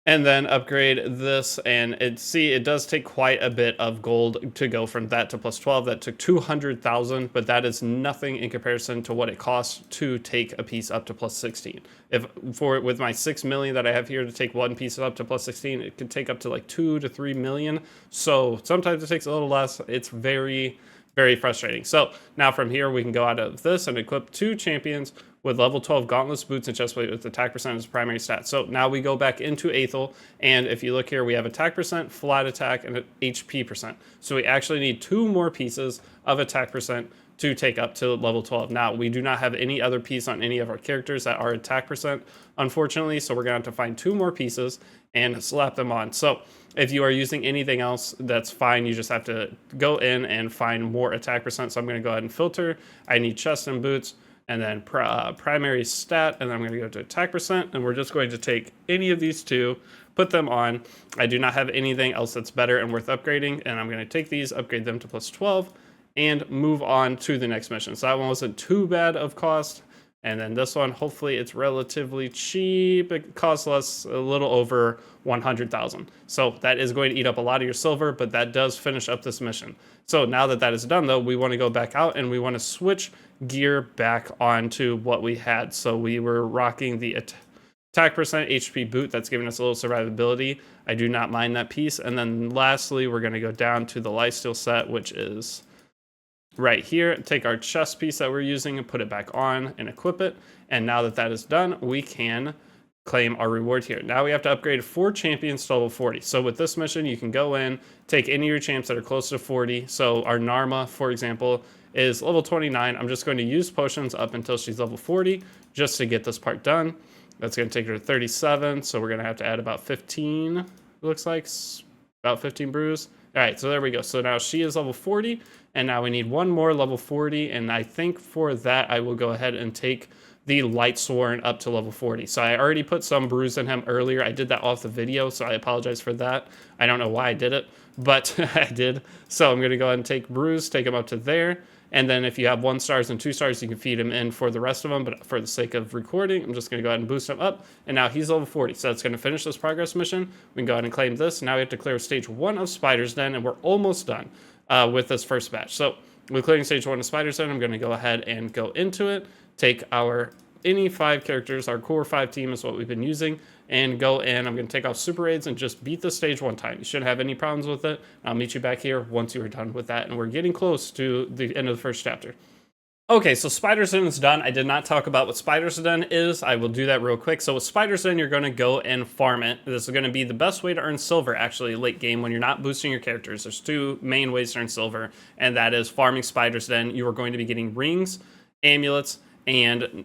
And then upgrade this, and it does take quite a bit of gold to go from that to plus 12. That took 200,000, but that is nothing in comparison to what it costs to take a piece up to plus 16. With my 6 million that I have here to take one piece up to plus 16, it could take up to like 2 to 3 million. So sometimes it takes a little less. It's very, very frustrating. So now from here, we can go out of this and equip 2 champions with level 12 gauntlets, boots, and chestplate with attack percent as primary stat. So now we go back into Aethel, and if you look here, we have attack percent, flat attack, and HP percent. So we actually need 2 more pieces of attack percent to take up to level 12. Now, we do not have any other piece on any of our characters that are attack percent, unfortunately, so we're going to have to find 2 more pieces and slap them on. So if you are using anything else, that's fine. You just have to go in and find more attack percent. So I'm going to go ahead and filter. I need chest and boots, and then primary stat, and then I'm going to go to attack percent, and we're just going to take any of these 2, put them on. I do not have anything else that's better and worth upgrading, and I'm going to take these, upgrade them to plus 12, and move on to the next mission. So that one wasn't too bad of cost, and then this one, hopefully it's relatively cheap. It costs less, a little over 100,000. So that is going to eat up a lot of your silver, but that does finish up this mission. So now that that is done, though, we want to go back out and we want to switch gear back onto what we had. So we were rocking the attack percent HP boot. That's giving us a little survivability. I do not mind that piece. And then lastly, we're going to go down to the lifesteal set, which is right here. Take our chest piece that we're using and put it back on and equip it. And now that that is done, we can claim our reward here. Now we have to upgrade 4 champions to level 40. So with this mission, you can go in, take any of your champs that are close to 40. So our Narma, for example, is level 29. I'm just going to use potions up until she's level 40 just to get this part done. That's going to take her to 37. So we're going to have to add about 15, it looks like, about 15 brews. All right, so there we go. So now she is level 40, and now we need one more level 40, and I think for that I will go ahead and take the Lightsworn up to level 40. So I already put some bruise in him earlier. I did that off the video, so I apologize for that. I don't know why I did it, but I did. So I'm going to go ahead and take bruise, take him up to there. And then if you have 1 stars and 2 stars, you can feed him in for the rest of them. But for the sake of recording, I'm just going to go ahead and boost him up. And now he's level 40. So that's going to finish this progress mission. We can go ahead and claim this. Now we have to clear stage 1 of Spider's Den, and we're almost done with this first batch. So with clearing stage 1 of Spider's Den, I'm going to go ahead and go into it. Take our any 5 characters, our core 5 team is what we've been using, and go in. I'm going to take off super raids and just beat the stage 1 time. You shouldn't have any problems with it. I'll meet you back here once you are done with that, and we're getting close to the end of the first chapter. Okay, so Spider's Den is done. I did not talk about what Spider's Den is. I will do that real quick. So with Spider's Den, you're going to go and farm it. This is going to be the best way to earn silver, actually, late game when you're not boosting your characters. There's 2 main ways to earn silver, and that is farming Spider's Den. You are going to be getting rings, amulets, and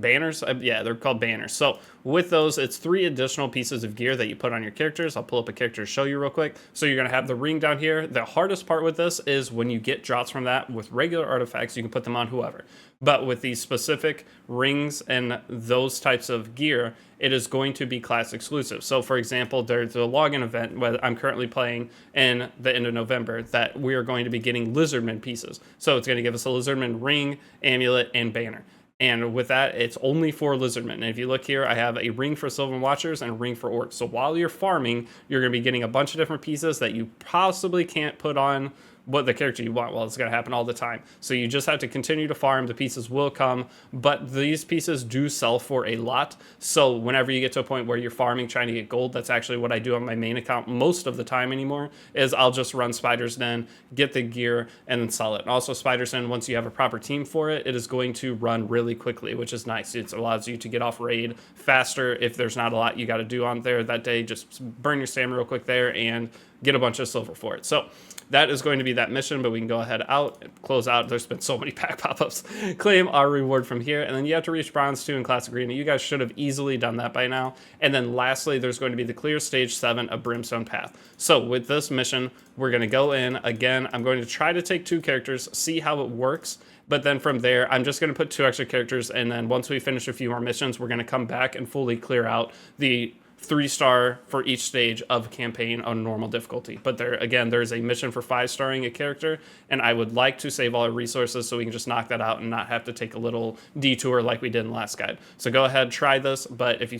banners. Yeah, they're called banners. So with those, it's 3 additional pieces of gear that you put on your characters. I'll pull up a character to show you real quick. So you're going to have the ring down here. The hardest part with this is when you get drops from that. With regular artifacts, you can put them on whoever. But with these specific rings and those types of gear, it is going to be class exclusive. So for example, there's a login event where I'm currently playing in the end of November that we are going to be getting Lizardman pieces. So it's going to give us a Lizardman ring, amulet, and banner. And with that, it's only for Lizardmen. And if you look here, I have a ring for Sylvan Watchers and a ring for Orcs. So while you're farming, you're going to be getting a bunch of different pieces that you possibly can't put on what the character you want. Well, it's going to happen all the time. So you just have to continue to farm. The pieces will come, but these pieces do sell for a lot. So whenever you get to a point where you're farming, trying to get gold, that's actually what I do on my main account most of the time anymore, is I'll just run Spider's Den, get the gear, and then sell it. And also Spider's Den, once you have a proper team for it, it is going to run really quickly, which is nice. It allows you to get off raid faster. If there's not a lot you got to do on there that day, just burn your stamina real quick there and get a bunch of silver for it. So that is going to be that mission, but we can go ahead out, close out. There's been so many pack pop-ups. Claim our reward from here, and then you have to reach Bronze 2 in Classic Arena. You guys should have easily done that by now. And then lastly, there's going to be the clear stage 7 of Brimstone Path. So with this mission, we're going to go in. Again, I'm going to try to take 2 characters, see how it works. But then from there, I'm just going to put 2 extra characters, and then once we finish a few more missions, we're going to come back and fully clear out the 3-star for each stage of campaign on normal difficulty. But there again, there's a mission for 5-starring a character, and I would like to save all our resources so we can just knock that out and not have to take a little detour like we did in the last guide. So go ahead, try this, but if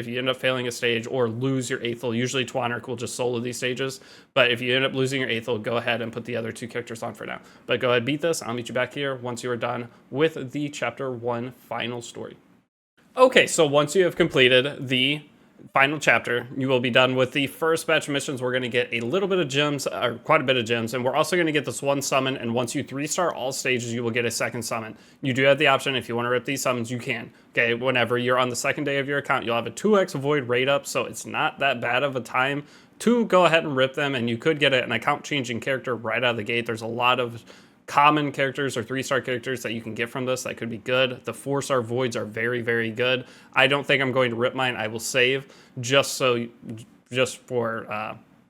you end up failing a stage or lose your Aethel, usually Twanark will just solo these stages, but if you end up losing your Aethel, go ahead and put the other 2 characters on for now. But go ahead, beat this. I'll meet you back here once you are done with the chapter 1 final story. Okay, so once you have completed the final chapter, you will be done with the first batch of missions. We're going to get a little bit of gems, or quite a bit of gems, and we're also going to get this 1 summon, and once you 3-star all stages, you will get a 2nd summon. You do have the option, if you want to rip these summons, you can. Okay, whenever you're on the 2nd day of your account, you'll have a 2x void rate up, so it's not that bad of a time to go ahead and rip them, and you could get an account changing character right out of the gate. There's a lot of common characters or 3-star characters that you can get from this that could be good. The 4-star voids are very, very good. I don't think I'm going to rip mine. I will save just for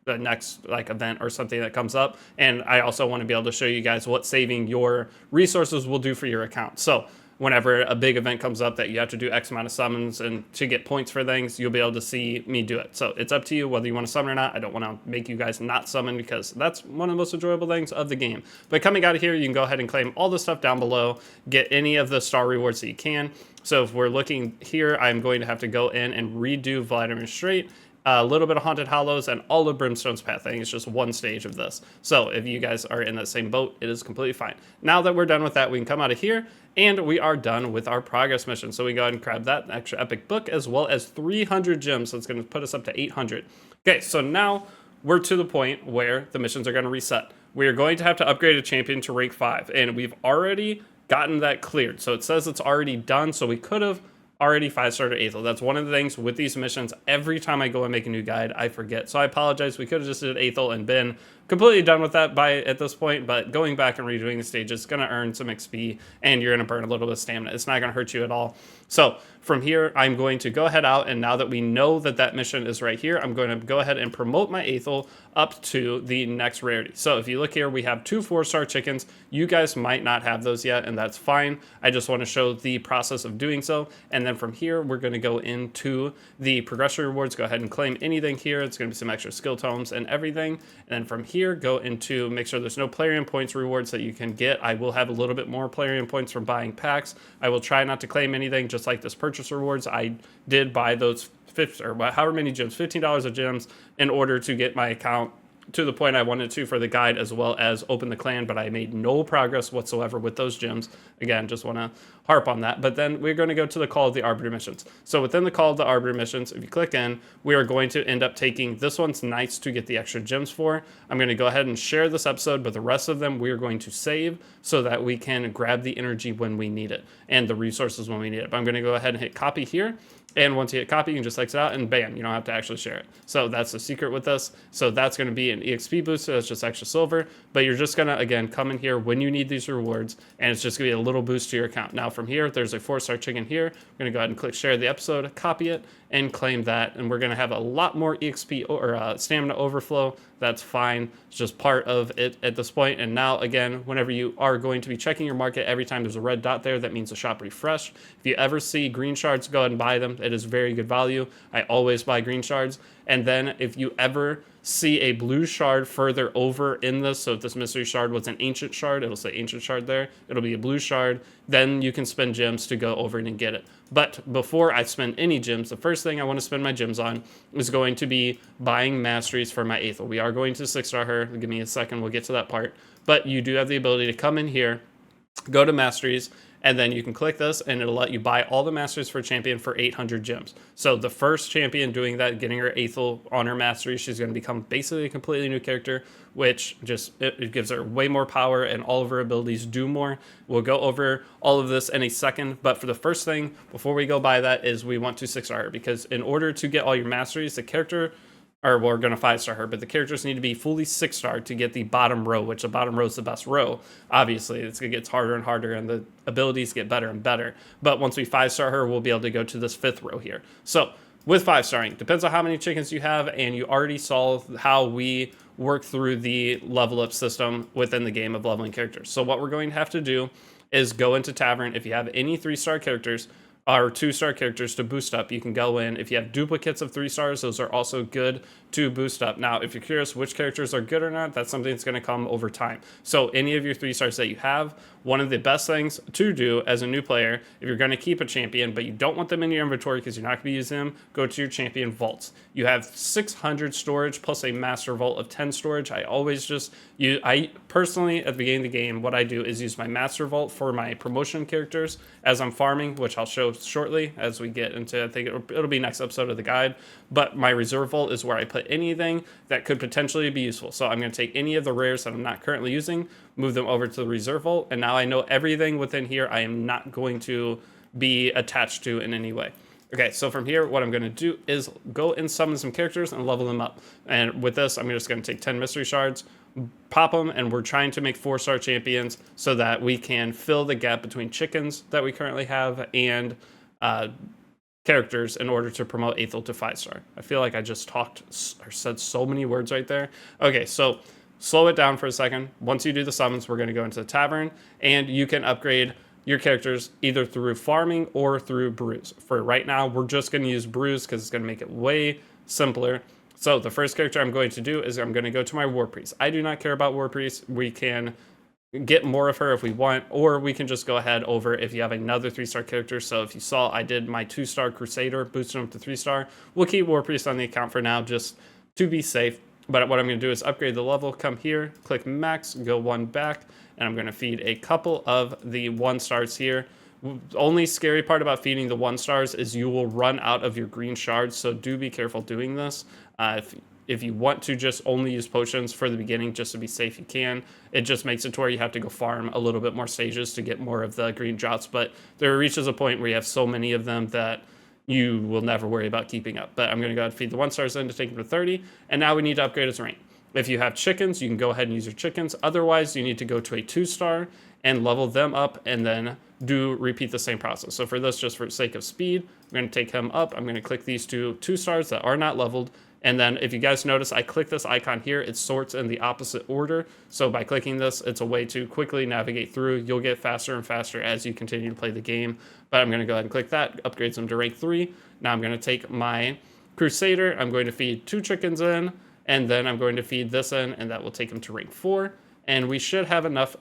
the next event or something that comes up. And I also want to be able to show you guys what saving your resources will do for your account. So whenever a big event comes up that you have to do X amount of summons and to get points for things, you'll be able to see me do it. So it's up to you whether you want to summon or not. I don't want to make you guys not summon because that's one of the most enjoyable things of the game. But coming out of here, you can go ahead and claim all the stuff down below, get any of the star rewards that you can. So if we're looking here, I'm going to have to go in and redo Vladimir Strait, a little bit of Haunted Hollows, and all of Brimstone's Path. I think it's just 1 stage of this. So if you guys are in that same boat, it is completely fine. Now that we're done with that, we can come out of here, and we are done with our progress mission. So we go ahead and grab that extra epic book, as well as 300 gems. So it's going to put us up to 800. Okay, so now we're to the point where the missions are going to reset. We are going to have to upgrade a champion to rank 5, and we've already gotten that cleared. So it says it's already done, so we could have already 5-star to Aethel. That's one of the things with these missions. Every time I go and make a new guide, I forget. So I apologize. We could have just did Aethel and been completely done with that at this point, but going back and redoing the stage is going to earn some XP, and you're going to burn a little bit of stamina. It's not going to hurt you at all. So from here, I'm going to go ahead out, and now that we know that that mission is right here, I'm going to go ahead and promote my Aethel up to the next rarity. So if you look here, we have 2 4-star chickens. You guys might not have those yet, and that's fine. I just want to show the process of doing so. And then from here, we're going to go into the progression rewards. Go ahead and claim anything here. It's going to be some extra skill tomes and everything. And then from here, go into make sure there's no Plarium points rewards that you can get. I will have a little bit more Plarium points from buying packs. I will try not to claim anything, just like this purchase rewards. I did buy those 50 or however many gems, $15 of gems, in order to get my account to the point I wanted to for the guide, as well as open the clan, but I made no progress whatsoever with those gems. Again, just want to harp on that. But then we're going to go to the Call of the Arbiter missions. So within the Call of the Arbiter missions, if you click in, we are going to end up taking this one's nice to get the extra gems for. I'm going to go ahead and share this episode, but the rest of them we are going to save so that we can grab the energy when we need it and the resources when we need it. But I'm going to go ahead and hit copy here. And once you hit copy, you can just exit out and bam, you don't have to actually share it. So that's the secret with this. So that's going to be an EXP boost. So that's just extra silver, but you're just going to, again, come in here when you need these rewards, and it's just going to be a little boost to your account. Now from here, there's a 4-star chicken here. We're going to go ahead and click share the episode, copy it, and claim that. And we're going to have a lot more EXP or stamina overflow. That's fine. It's just part of it at this point. And now, again, whenever you are going to be checking your market, every time there's a red dot there, that means the shop refreshed. If you ever see green shards, go ahead and buy them. It is very good value. I always buy green shards. And then if you ever see a blue shard further over in this, so if this mystery shard was an ancient shard, it'll say ancient shard there, it'll be a blue shard, then you can spend gems to go over and get it. But before I spend any gems, the first thing I want to spend my gems on is going to be buying masteries for my Aethel. We are going to 6-star her. Give me a second, we'll get to that part. But you do have the ability to come in here, go to masteries, and then you can click this and it'll let you buy all the masters for champion for 800 gems. So the first champion doing that, getting her Aethel on her mastery, she's going to become basically a completely new character, which just it gives her way more power and all of her abilities do more. We'll go over all of this in a second, but for the first thing before we go by that is we want to 6-star her, because in order to get all your masteries, the character, or we're going to 5-star her, but the characters need to be fully 6-star to get the bottom row, which the bottom row is the best row. Obviously, it gets harder and harder, and the abilities get better and better. But once we 5-star her, we'll be able to go to this 5th row here. So with 5-starring, depends on how many chickens you have, and you already saw how we work through the level up system within the game of leveling characters. So what we're going to have to do is go into Tavern. If you have any 3-star characters, or 2-star characters to boost up, you can go in. If you have duplicates of 3 stars, those are also good to boost up. Now, if you're curious which characters are good or not, that's something that's going to come over time. So any of your 3 stars that you have, one of the best things to do as a new player, if you're going to keep a champion, but you don't want them in your inventory because you're not going to be using them, go to your champion vaults. You have 600 storage plus a master vault of 10 storage. I personally, at the beginning of the game, what I do is use my master vault for my promotion characters as I'm farming, which I'll show shortly as we get into, I think it'll be next episode of the guide. But my reserve vault is where I put anything that could potentially be useful. So I'm going to take any of the rares that I'm not currently using, move them over to the reserve vault, and now I know everything within here I am not going to be attached to in any way. Okay, so from here, what I'm going to do is go and summon some characters and level them up. And with this, I'm just going to take 10 mystery shards, pop them, and we're trying to make 4-star champions so that we can fill the gap between chickens that we currently have and characters in order to promote Aethel to 5-star. I feel like I just talked or said so many words right there. Okay, so slow it down for a second. Once you do the summons, we're going to go into the Tavern, and you can upgrade your characters either through farming or through brews. For right now, we're just going to use brews because it's going to make it way simpler. So the first character I'm going to do is I'm going to go to my War Priest. I do not care about War Priest. We can get more of her if we want, or we can just go ahead over if you have another 3-star character. So if you saw, I did my 2-star Crusader, boosted him to 3-star. We'll keep War Priest on the account for now, just to be safe. But what I'm going to do is upgrade the level, come here, click max, go 1 back, and I'm going to feed a couple of the 1-stars here. The only scary part about feeding the 1-stars is you will run out of your green shards, so do be careful doing this. If you want to just only use potions for the beginning just to be safe, you can. It just makes it to where you have to go farm a little bit more stages to get more of the green drops, but there reaches a point where you have so many of them that you will never worry about keeping up. But I'm going to go ahead and feed the 1-stars in to take them to 30, and now we need to upgrade his rank. If you have chickens, you can go ahead and use your chickens. Otherwise, you need to go to a 2-star and level them up and then repeat the same process. So for this, just for sake of speed, I'm going to take him up. I'm going to click these 2-stars that are not leveled. And then if you guys notice, I click this icon here, it sorts in the opposite order. So by clicking this, it's a way to quickly navigate through. You'll get faster and faster as you continue to play the game. But I'm going to go ahead and click that, upgrades them to rank 3. Now I'm going to take my Crusader, I'm going to feed 2 chickens in, and then I'm going to feed this in, and that will take him to rank 4. And we should have enough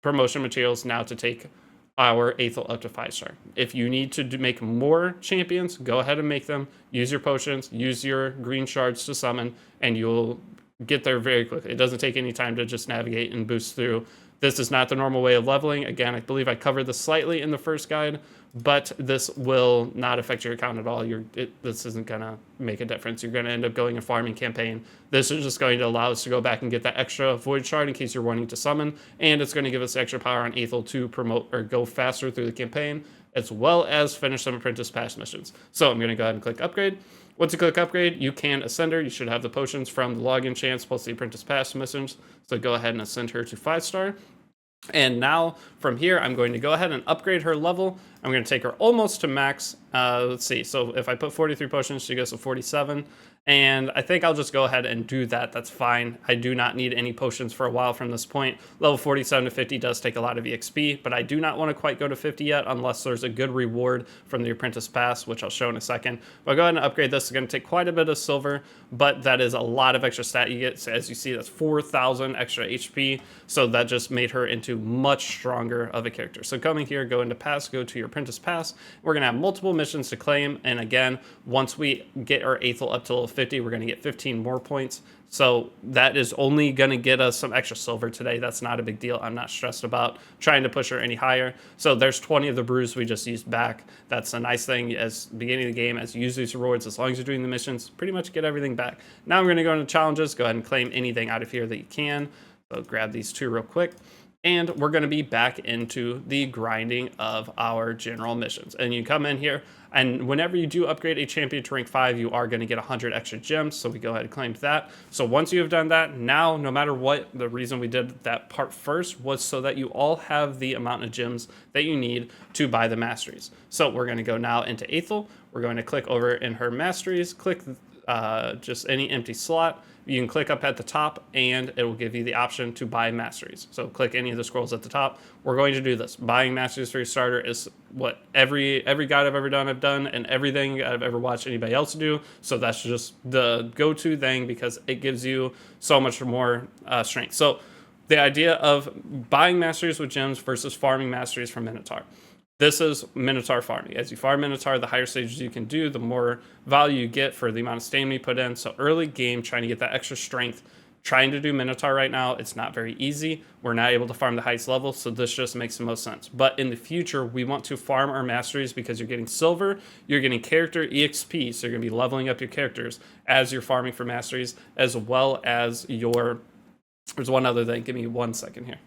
promotion materials now to take our Aethel up to 5-star. If you need to make more champions, go ahead and make them. Use your potions, use your green shards to summon, and you'll get there very quickly. It doesn't take any time to just navigate and boost through. This is not the normal way of leveling. Again, I believe I covered this slightly in the first guide, but this will not affect your account at all. This isn't going to make a difference. You're going to end up going a farming campaign. This is just going to allow us to go back and get that extra void shard in case you're wanting to summon, and it's going to give us extra power on Aethel to promote or go faster through the campaign, as well as finish some Apprentice Pass missions. So I'm going to go ahead and click Upgrade. Once you click Upgrade, you can ascend her. You should have the potions from the login chance plus the Apprentice Pass missions. So go ahead and ascend her to 5-star. And now from here, I'm going to go ahead and upgrade her level. I'm going to take her almost to max. Let's see. So if I put 43 potions, she goes to 47. And I think I'll just go ahead and do that. That's fine. I do not need any potions for a while from this point. Level 47 to 50 does take a lot of EXP, but I do not want to quite go to 50 yet unless there's a good reward from the Apprentice Pass, which I'll show in a second. But I'll go ahead and upgrade this. It's going to take quite a bit of silver, but that is a lot of extra stat you get. So as you see, that's 4,000 extra HP. So that just made her into much stronger of a character. So coming here, go into Pass, go to your Apprentice Pass. We're going to have multiple missions to claim. And again, once we get our Aethel up to level 50, we're going to get 15 more points. So that is only going to get us some extra silver today. That's not a big deal. I'm not stressed about trying to push her any higher. So there's 20 of the brews we just used back. That's a nice thing as beginning of the game, as you use these rewards, as long as you're doing the missions, pretty much get everything back. Now we're going to go into challenges. Go ahead and claim anything out of here that you can. So grab these 2 real quick. And we're going to be back into the grinding of our general missions. And you come in here, and whenever you do upgrade a champion to rank 5, you are going to get 100 extra gems. So we go ahead and claim that. So once you have done that, now no matter what, the reason we did that part first was so that you all have the amount of gems that you need to buy the masteries. So we're going to go now into Aethel. We're going to click over in her masteries, click just any empty slot. You can click up at the top and it will give you the option to buy masteries. So click any of the scrolls at the top. We're going to do this. Buying masteries for your starter is what every guide I've ever done, and everything I've ever watched anybody else do. So that's just the go-to thing because it gives you so much more strength. So the idea of buying masteries with gems versus farming masteries from Minotaur. This is Minotaur farming. As you farm Minotaur, the higher stages you can do, the more value you get for the amount of stamina you put in. So early game, trying to get that extra strength, trying to do Minotaur right now, it's not very easy. We're not able to farm the highest level, so this just makes the most sense. But in the future, we want to farm our masteries because you're getting silver, you're getting character EXP, so you're going to be leveling up your characters as you're farming for masteries, as well as your... There's one other thing. Give me 1 second here.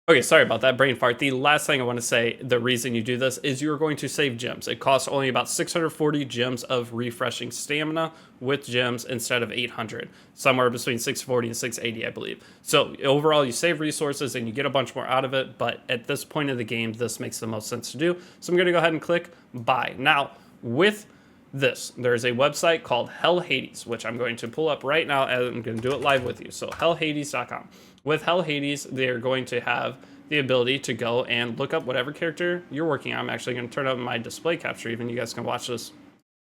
Okay, sorry about that brain fart. The last thing I want to say, the reason you do this is you're going to save gems. It costs only about 640 gems of refreshing stamina with gems instead of 800. Somewhere between 640 and 680, I believe. So overall, you save resources and you get a bunch more out of it. But at this point of the game, this makes the most sense to do. So I'm going to go ahead and click buy. Now, with this, there's a website called Hell Hades, which I'm going to pull up right now and I'm going to do it live with you. So hellhades.com. With Hell Hades, they're going to have the ability to go and look up whatever character you're working on. I'm actually going to turn on my display capture even. You guys can watch this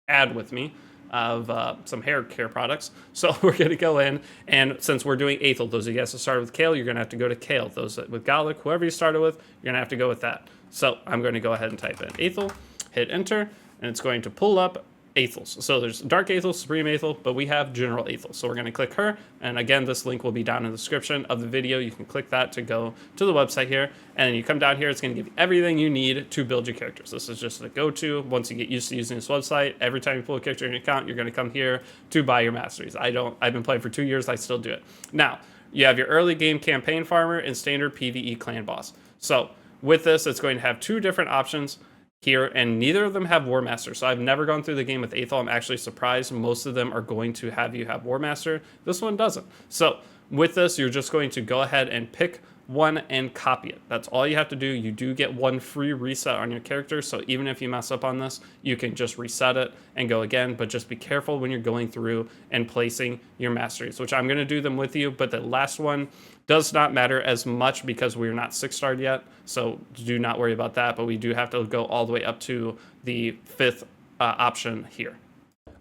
ad with me of some hair care products. So we're going to go in, and since we're doing Aethel, those of you guys that started with Kale, you're going to have to go to Kale. Those with Gallic, whoever you started with, you're going to have to go with that. So I'm going to go ahead and type in Aethel, hit enter, and it's going to pull up Aethels. So there's Dark Aethel, Supreme Aethel, but we have General Aethel. So we're going to click her. And again, this link will be down in the description of the video. You can click that to go to the website here. And then you come down here, it's going to give you everything you need to build your characters. This is just the go-to. Once you get used to using this website, every time you pull a character in your account, you're going to come here to buy your masteries. I've been playing for 2 years. I still do it. Now, you have your early game campaign farmer and standard PvE clan boss. So with this, it's going to have 2 different options here, and neither of them have War Master. So I've never gone through the game with Aethel. I'm actually surprised most of them are going to have you have War Master. This one doesn't. So with this, you're just going to go ahead and pick one and copy it. That's all you have to do. You do get one free reset on your character, so even if you mess up on this, you can just reset it and go again, but just be careful when you're going through and placing your masteries, which I'm going to do them with you, but the last one does not matter as much because we're not 6-starred yet, so do not worry about that, but we do have to go all the way up to the 5th option here.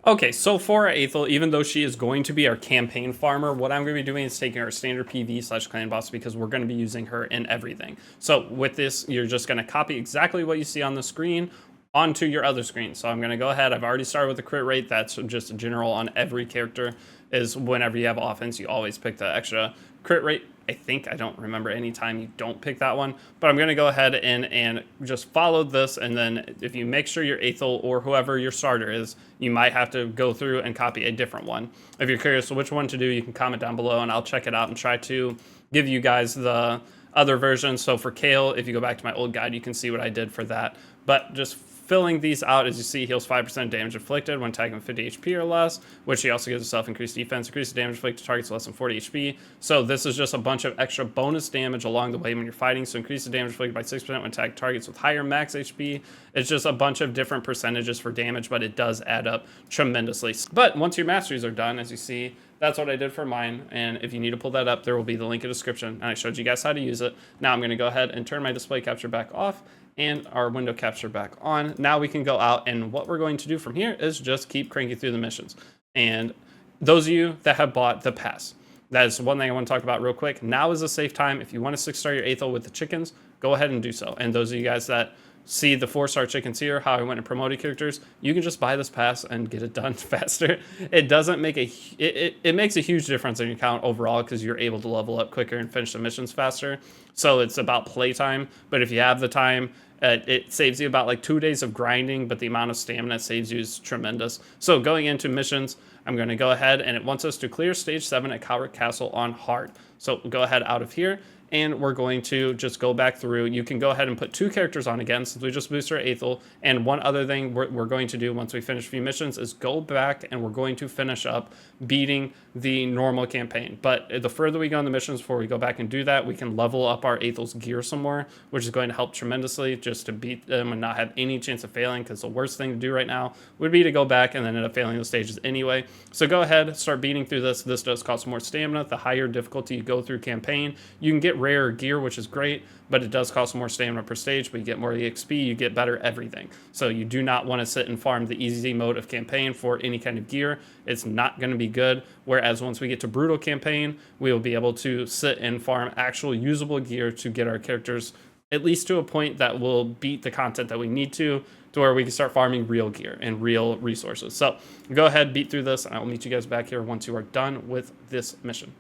Okay, so for our Aethel, even though she is going to be our campaign farmer, what I'm going to be doing is taking our standard PV/clan boss because we're going to be using her in everything. So with this, you're just going to copy exactly what you see on the screen onto your other screen. So I'm going to go ahead. I've already started with the crit rate. That's just a general on every character, is whenever you have offense, you always pick the extra crit rate. I don't remember any time you don't pick that one, but I'm going to go ahead and just follow this. And then if you make sure your Aethel or whoever your starter is, you might have to go through and copy a different one. If you're curious which one to do, you can comment down below and I'll check it out and try to give you guys the other version. So for Kale, if you go back to my old guide, you can see what I did for that. But just filling these out, as you see, heals 5% damage inflicted when attacking 50 HP or less, which he also gives himself increased defense, increases damage inflicted to targets less than 40 HP. So this is just a bunch of extra bonus damage along the way when you're fighting. So increases damage inflicted by 6% when attacking targets with higher max HP. It's just a bunch of different percentages for damage, but it does add up tremendously. But once your masteries are done, as you see, that's what I did for mine, and if you need to pull that up, there will be the link in the description, and I showed you guys how to use it. Now I'm going to go ahead and turn my display capture back off and our window capture back on. Now we can go out, and what we're going to do from here is just keep cranking through the missions. And those of you that have bought the pass, that is one thing I want to talk about real quick. Now is a safe time. If you want to 6-star your Aethel with the chickens, go ahead and do so. And those of you guys that see the 4-star chickens here, how I went and promoted characters, you can just buy this pass and get it done faster. It doesn't make it makes a huge difference in your count overall because you're able to level up quicker and finish the missions faster. So it's about playtime, but if you have the time, it saves you about like 2 days of grinding, but the amount of stamina it saves you is tremendous. So going into missions, I'm going to go ahead, and it wants us to clear stage 7 at Cowrick Castle on hard. So go ahead out of here, and we're going to just go back through. You can go ahead and put 2 characters on again since we just boosted our Aethel. And one other thing we're going to do once we finish a few missions is go back and we're going to finish up beating the normal campaign. But the further we go in the missions before we go back and do that, we can level up our Aethel's gear some more, which is going to help tremendously just to beat them and not have any chance of failing, because the worst thing to do right now would be to go back and then end up failing the stages anyway. So go ahead, start beating through this. This does cost more stamina. The higher difficulty you go through campaign, you can get rare gear, which is great, but it does cost more stamina per stage, but you get more EXP, you get better everything. So you do not want to sit and farm the easy mode of campaign for any kind of gear. It's not going to be good. Whereas once we get to brutal campaign, we will be able to sit and farm actual usable gear to get our characters at least to a point that will beat the content that we need to where we can start farming real gear and real resources. So go ahead, beat through this, and I'll meet you guys back here once you are done with this mission.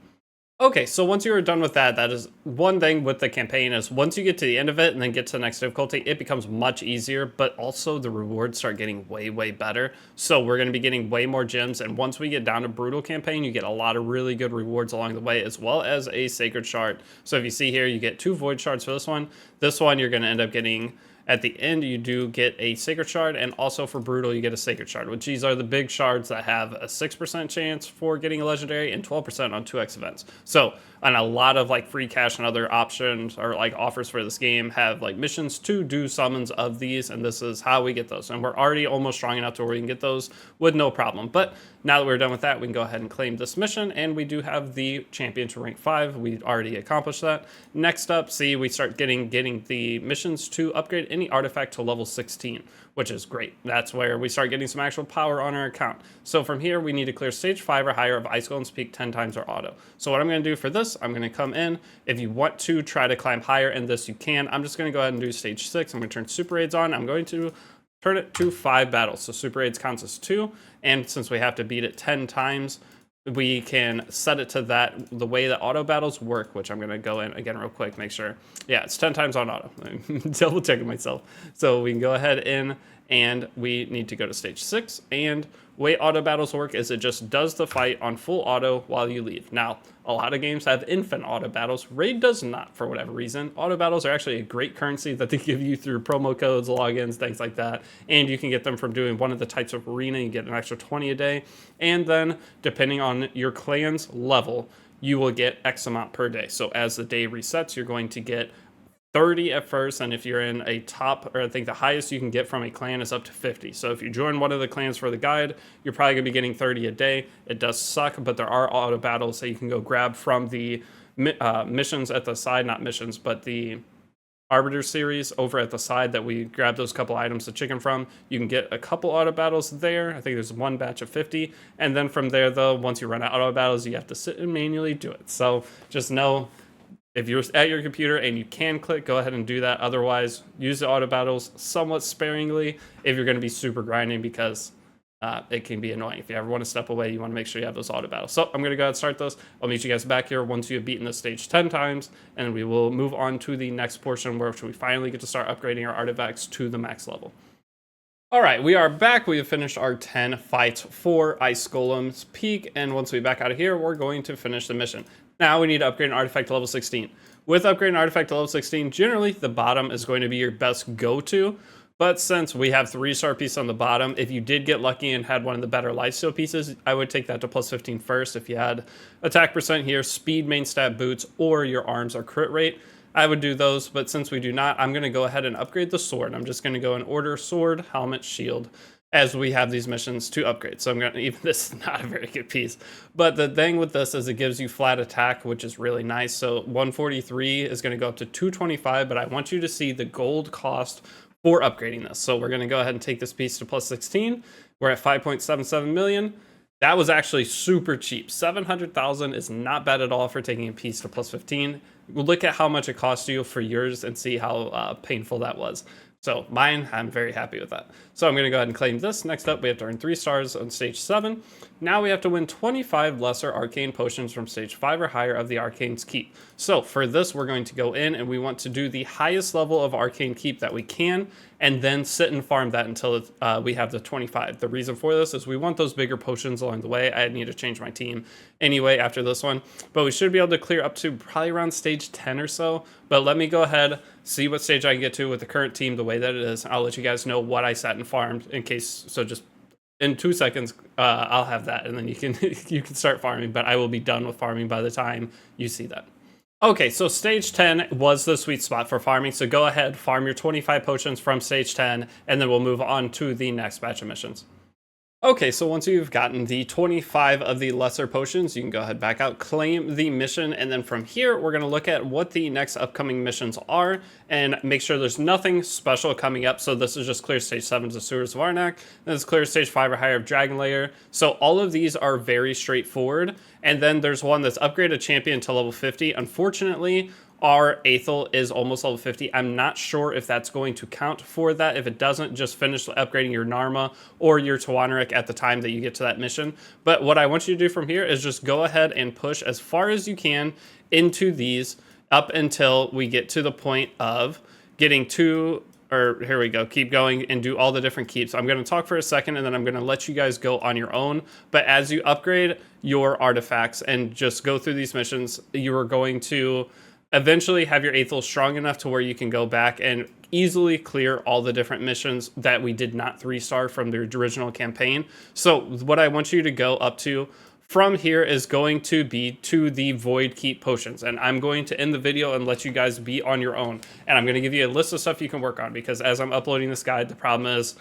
Okay, so once you are done with that, that is one thing with the campaign, is once you get to the end of it and then get to the next difficulty, it becomes much easier, but also the rewards start getting way, way better. So we're going to be getting way more gems, and once we get down to brutal campaign, you get a lot of really good rewards along the way, as well as a sacred shard. So if you see here, you get 2 void shards for this one. This one you're going to end up getting at the end. You do get a sacred shard, and also for brutal you get a sacred shard, which these are the big shards that have a 6% chance for getting a legendary and 12% on 2x events. So and a lot of like free cash and other options or like offers for this game have like missions to do summons of these, and this is how we get those, and we're already almost strong enough to where we can get those with no problem. But now that we're done with that, we can go ahead and claim this mission, and we do have the champion to rank 5. We already accomplished that. Next up, see, we start getting the missions to upgrade any artifact to level 16, which is great. That's where we start getting some actual power on our account. So from here, we need to clear stage 5 or higher of Ice Golem's Peak 10 times our auto. So what I'm going to do for this, I'm going to come in. If you want to try to climb higher in this, you can. I'm just going to go ahead and do stage 6. I'm going to turn Super Raids on. I'm going to turn it to 5 battles. So Super Raids counts as 2. And since we have to beat it 10 times, we can set it to that, the way that auto battles work, which I'm going to go in again real quick, make sure. Yeah, it's 10 times on auto. I'm double checking myself. So we can go ahead in, and we need to go to stage 6. And way auto battles work is it just does the fight on full auto while you leave. Now, a lot of games have infinite auto battles. Raid does not, for whatever reason. Auto battles are actually a great currency that they give you through promo codes, logins, things like that. And you can get them from doing one of the types of arena. You get an extra 20 a day. And then, depending on your clan's level, you will get X amount per day. So as the day resets, you're going to get 30 at first, and if you're in a top, or I think the highest you can get from a clan is up to 50. So if you join one of the clans for the guide, you're probably gonna be getting 30 a day. It does suck, but there are auto battles that you can go grab from the missions at the side, not missions, but the Arbiter series over at the side that we grab those couple items of chicken from. You can get a couple auto battles there. I think there's one batch of 50. And then from there, though, once you run out of auto battles, you have to sit and manually do it. So just know, if you're at your computer and you can click, go ahead and do that. Otherwise, use the auto battles somewhat sparingly if you're going to be super grinding, because it can be annoying. If you ever want to step away, you want to make sure you have those auto battles. So I'm going to go ahead and start those. I'll meet you guys back here once you have beaten this stage 10 times, and we will move on to the next portion where we finally get to start upgrading our artifacts to the max level. All right, we are back. We have finished our 10 fights for Ice Golem's Peak, and once we back out of here, we're going to finish the mission. Now we need to upgrade an artifact to level 16. With upgrading an artifact to level 16, generally the bottom is going to be your best go-to, but since we have 3-star piece on the bottom, if you did get lucky and had one of the better lifesteal pieces, I would take that to plus 15 first. If you had attack percent here, speed, main stat, boots, or your arms or crit rate, I would do those, but since we do not, I'm going to go ahead and upgrade the sword. I'm just going to go and order sword, helmet, shield, as we have these missions to upgrade. So I'm going to, even this is not a very good piece, but the thing with this is it gives you flat attack, which is really nice. So 143 is going to go up to 225, but I want you to see the gold cost for upgrading this. So we're going to go ahead and take this piece to plus 16. We're at 5.77 million. That was actually super cheap. 700,000 is not bad at all for taking a piece to plus 15. Look at how much it cost you for yours and see how painful that was. So mine, I'm very happy with that. So I'm going to go ahead and claim this. Next up, we have to earn 3 stars on stage 7. Now we have to win 25 lesser arcane potions from stage 5 or higher of the Arcane's Keep. So for this, we're going to go in and we want to do the highest level of Arcane Keep that we can, and then sit and farm that until we have the 25. The reason for this is we want those bigger potions along the way. I need to change my team anyway after this one, but we should be able to clear up to probably around stage 10 or so. But let me go ahead, see what stage I can get to with the current team the way that it is. I'll let you guys know what I sat and farmed in case, so just in 2 seconds, I'll have that, and then you can you can start farming, but I will be done with farming by the time you see that. Okay, so stage 10 was the sweet spot for farming, so go ahead, farm your 25 potions from stage 10, and then we'll move on to the next batch of missions. Okay, so once you've gotten the 25 of the lesser potions, you can go ahead, back out, claim the mission, and then from here, we're going to look at what the next upcoming missions are, and make sure there's nothing special coming up. So this is just clear stage 7 of Sewers of Arnak, then it's clear stage 5 or higher of Dragon Lair. So all of these are very straightforward, and then there's one that's upgraded champion to level 50. Unfortunately, our Aethel is almost level 50. I'm not sure if that's going to count for that. If it doesn't, just finish upgrading your Narma or your Tawanaric at the time that you get to that mission. But what I want you to do from here is just go ahead and push as far as you can into these up until we get to the point of getting to, or here we go, keep going and do all the different keeps. I'm going to talk for a second and then I'm going to let you guys go on your own. But as you upgrade your artifacts and just go through these missions, you are going to eventually have your Aethel strong enough to where you can go back and easily clear all the different missions that we did not 3-star from the original campaign. So what I want you to go up to from here is going to be to the Void Keep potions. And I'm going to end the video and let you guys be on your own. And I'm going to give you a list of stuff you can work on, because as I'm uploading this guide, the problem is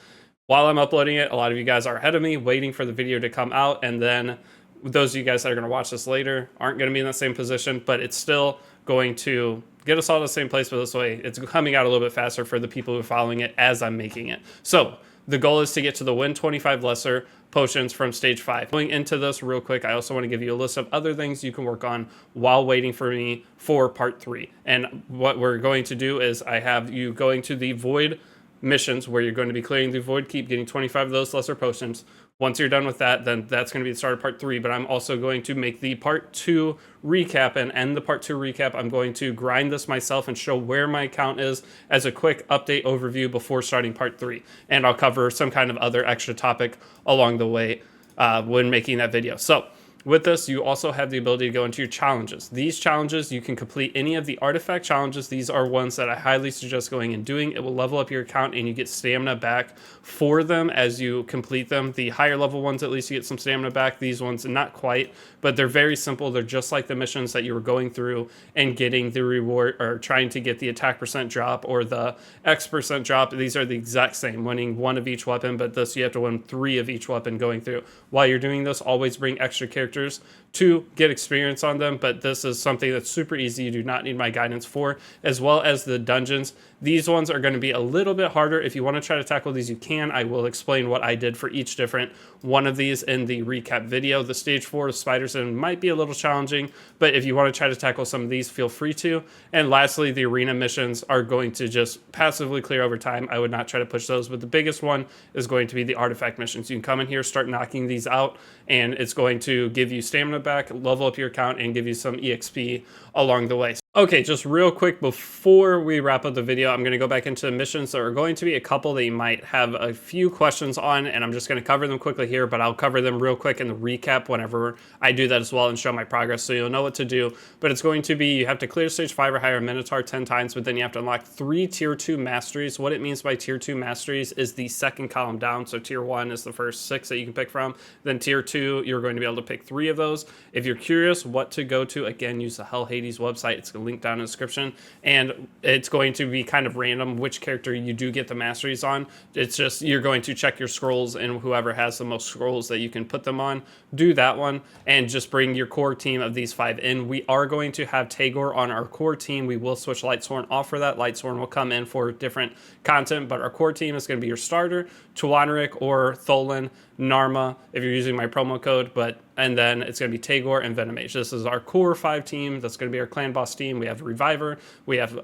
while I'm uploading it, a lot of you guys are ahead of me waiting for the video to come out. And then those of you guys that are going to watch this later aren't going to be in the same position, but it's still going to get us all to the same place, but this way it's coming out a little bit faster for the people who are following it as I'm making it. So the goal is to get to the win 25 lesser potions from stage 5. Going into this real quick, I also want to give you a list of other things you can work on while waiting for me for part 3. And what we're going to do is I have you going to the Void missions where you're going to be clearing the Void Keep, getting 25 of those lesser potions. Once you're done with that, then that's going to be the start of part 3, but I'm also going to make the part 2 recap and end the part 2 recap. I'm going to grind this myself and show where my account is as a quick update overview before starting part 3. And I'll cover some kind of other extra topic along the way when making that video. So With this, you also have the ability to go into your challenges. These challenges, you can complete any of the artifact challenges. These are ones that I highly suggest going and doing. It will level up your account and you get stamina back for them as you complete them. The higher level ones, at least you get some stamina back. These ones, not quite, but they're very simple. They're just like the missions that you were going through and getting the reward, or trying to get the attack percent drop or the X% drop. These are the exact same, winning one of each weapon, but this you have to win 3 of each weapon going through. While you're doing this, always bring extra characters to get experience on them, but this is something that's super easy. You do not need my guidance for, as well as the dungeons. These ones are going to be a little bit harder. If you want to try to tackle these, you can. I will explain what I did for each different one of these in the recap video. The stage 4 of Spiders in might be a little challenging, but if you want to try to tackle some of these, feel free to. And lastly, the arena missions are going to just passively clear over time. I would not try to push those, but the biggest one is going to be the artifact missions. You can come in here, start knocking these out, and it's going to give you stamina back, level up your account, and give you some EXP along the way. Okay, just real quick before we wrap up the video, I'm going to go back into missions. There are going to be a couple that you might have a few questions on, and I'm just going to cover them quickly here, but I'll cover them real quick in the recap whenever I do that as well and show my progress so you'll know what to do. But it's going to be, you have to clear stage 5 or higher Minotaur 10 times, but then you have to unlock 3 tier 2 masteries. What it means by tier 2 masteries is the second column down. So tier 1 is the first 6 that you can pick from. Then tier 2, you're going to be able to pick 3 of those. If you're curious what to go to, again, use the Hell Hades website. It's link down in the description, and it's going to be kind of random which character you do get the masteries on. It's just, you're going to check your scrolls, and whoever has the most scrolls that you can put them on, do that one, and just bring your core team of these 5 in. We are going to have Tagoar on our core team. We will switch Lightsworn off for that. Lightsworn will come in for different content, but our core team is going to be your starter, Tuanaric or Tholen, Narma, if you're using my promo code, and then it's going to be Tagoar and Venomage. This is our core 5 team. That's going to be our clan boss team. We have Reviver, we have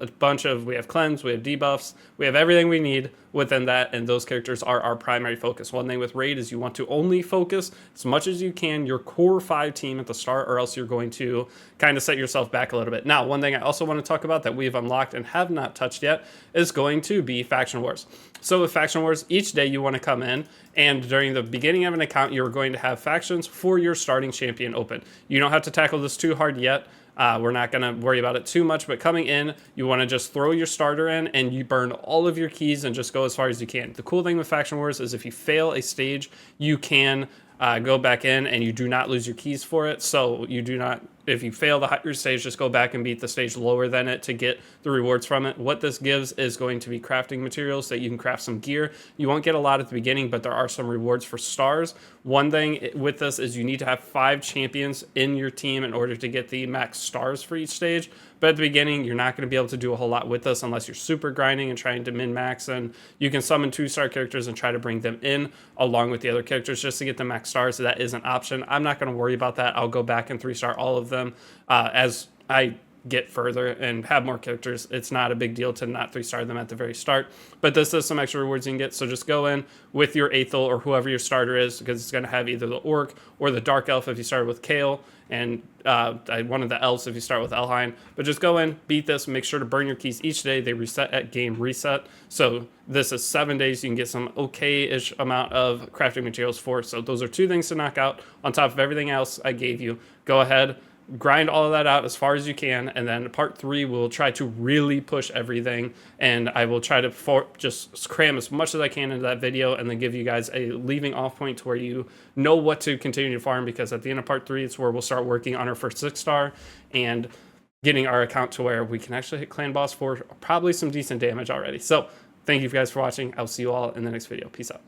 we have Cleanse, we have debuffs, we have everything we need within that, and those characters are our primary focus. One thing with Raid is you want to only focus as much as you can your core 5 team at the start, or else you're going to kind of set yourself back a little bit. Now, one thing I also want to talk about that we've unlocked and have not touched yet is going to be Faction Wars. So with Faction Wars, each day you want to come in, and during the beginning of an account, you're going to have factions for your starting champion open. You don't have to tackle this too hard yet. We're not going to worry about it too much, but coming in, you want to just throw your starter in and you burn all of your keys and just go as far as you can. The cool thing with Faction Wars is if you fail a stage, you can go back in and you do not lose your keys for it. So you do not, if you fail the higher stage, just go back and beat the stage lower than it to get the rewards from it. What this gives is going to be crafting materials that you can craft some gear. You won't get a lot at the beginning, but there are some rewards for stars. One thing with this is you need to have 5 champions in your team in order to get the max stars for each stage. But at the beginning, you're not going to be able to do a whole lot with this unless you're super grinding and trying to min-max. And you can summon 2-star characters and try to bring them in along with the other characters just to get the max stars. So that is an option. I'm not going to worry about that. I'll go back and 3-star all of them as I get further and have more characters. It's not a big deal to not 3-star them at the very start, but this is some extra rewards you can get. So just go in with your Aethel or whoever your starter is, because it's going to have either the Orc or the Dark Elf if you started with Kale, and one of the elves if you start with Elhine. But just go in, beat this, make sure to burn your keys each day. They reset at game reset. So this is 7 days. You can get some okay-ish amount of crafting materials for. So those are 2 things to knock out on top of everything else I gave you. Go ahead, grind all of that out as far as you can, and then part 3 we'll try to really push everything, and I will try to just cram as much as I can into that video and then give you guys a leaving off point to where you know what to continue to farm, because at the end of part 3 it's where we'll start working on our first 6-star and getting our account to where we can actually hit clan boss for probably some decent damage already. So thank you guys for watching. I'll see you all in the next video. Peace out.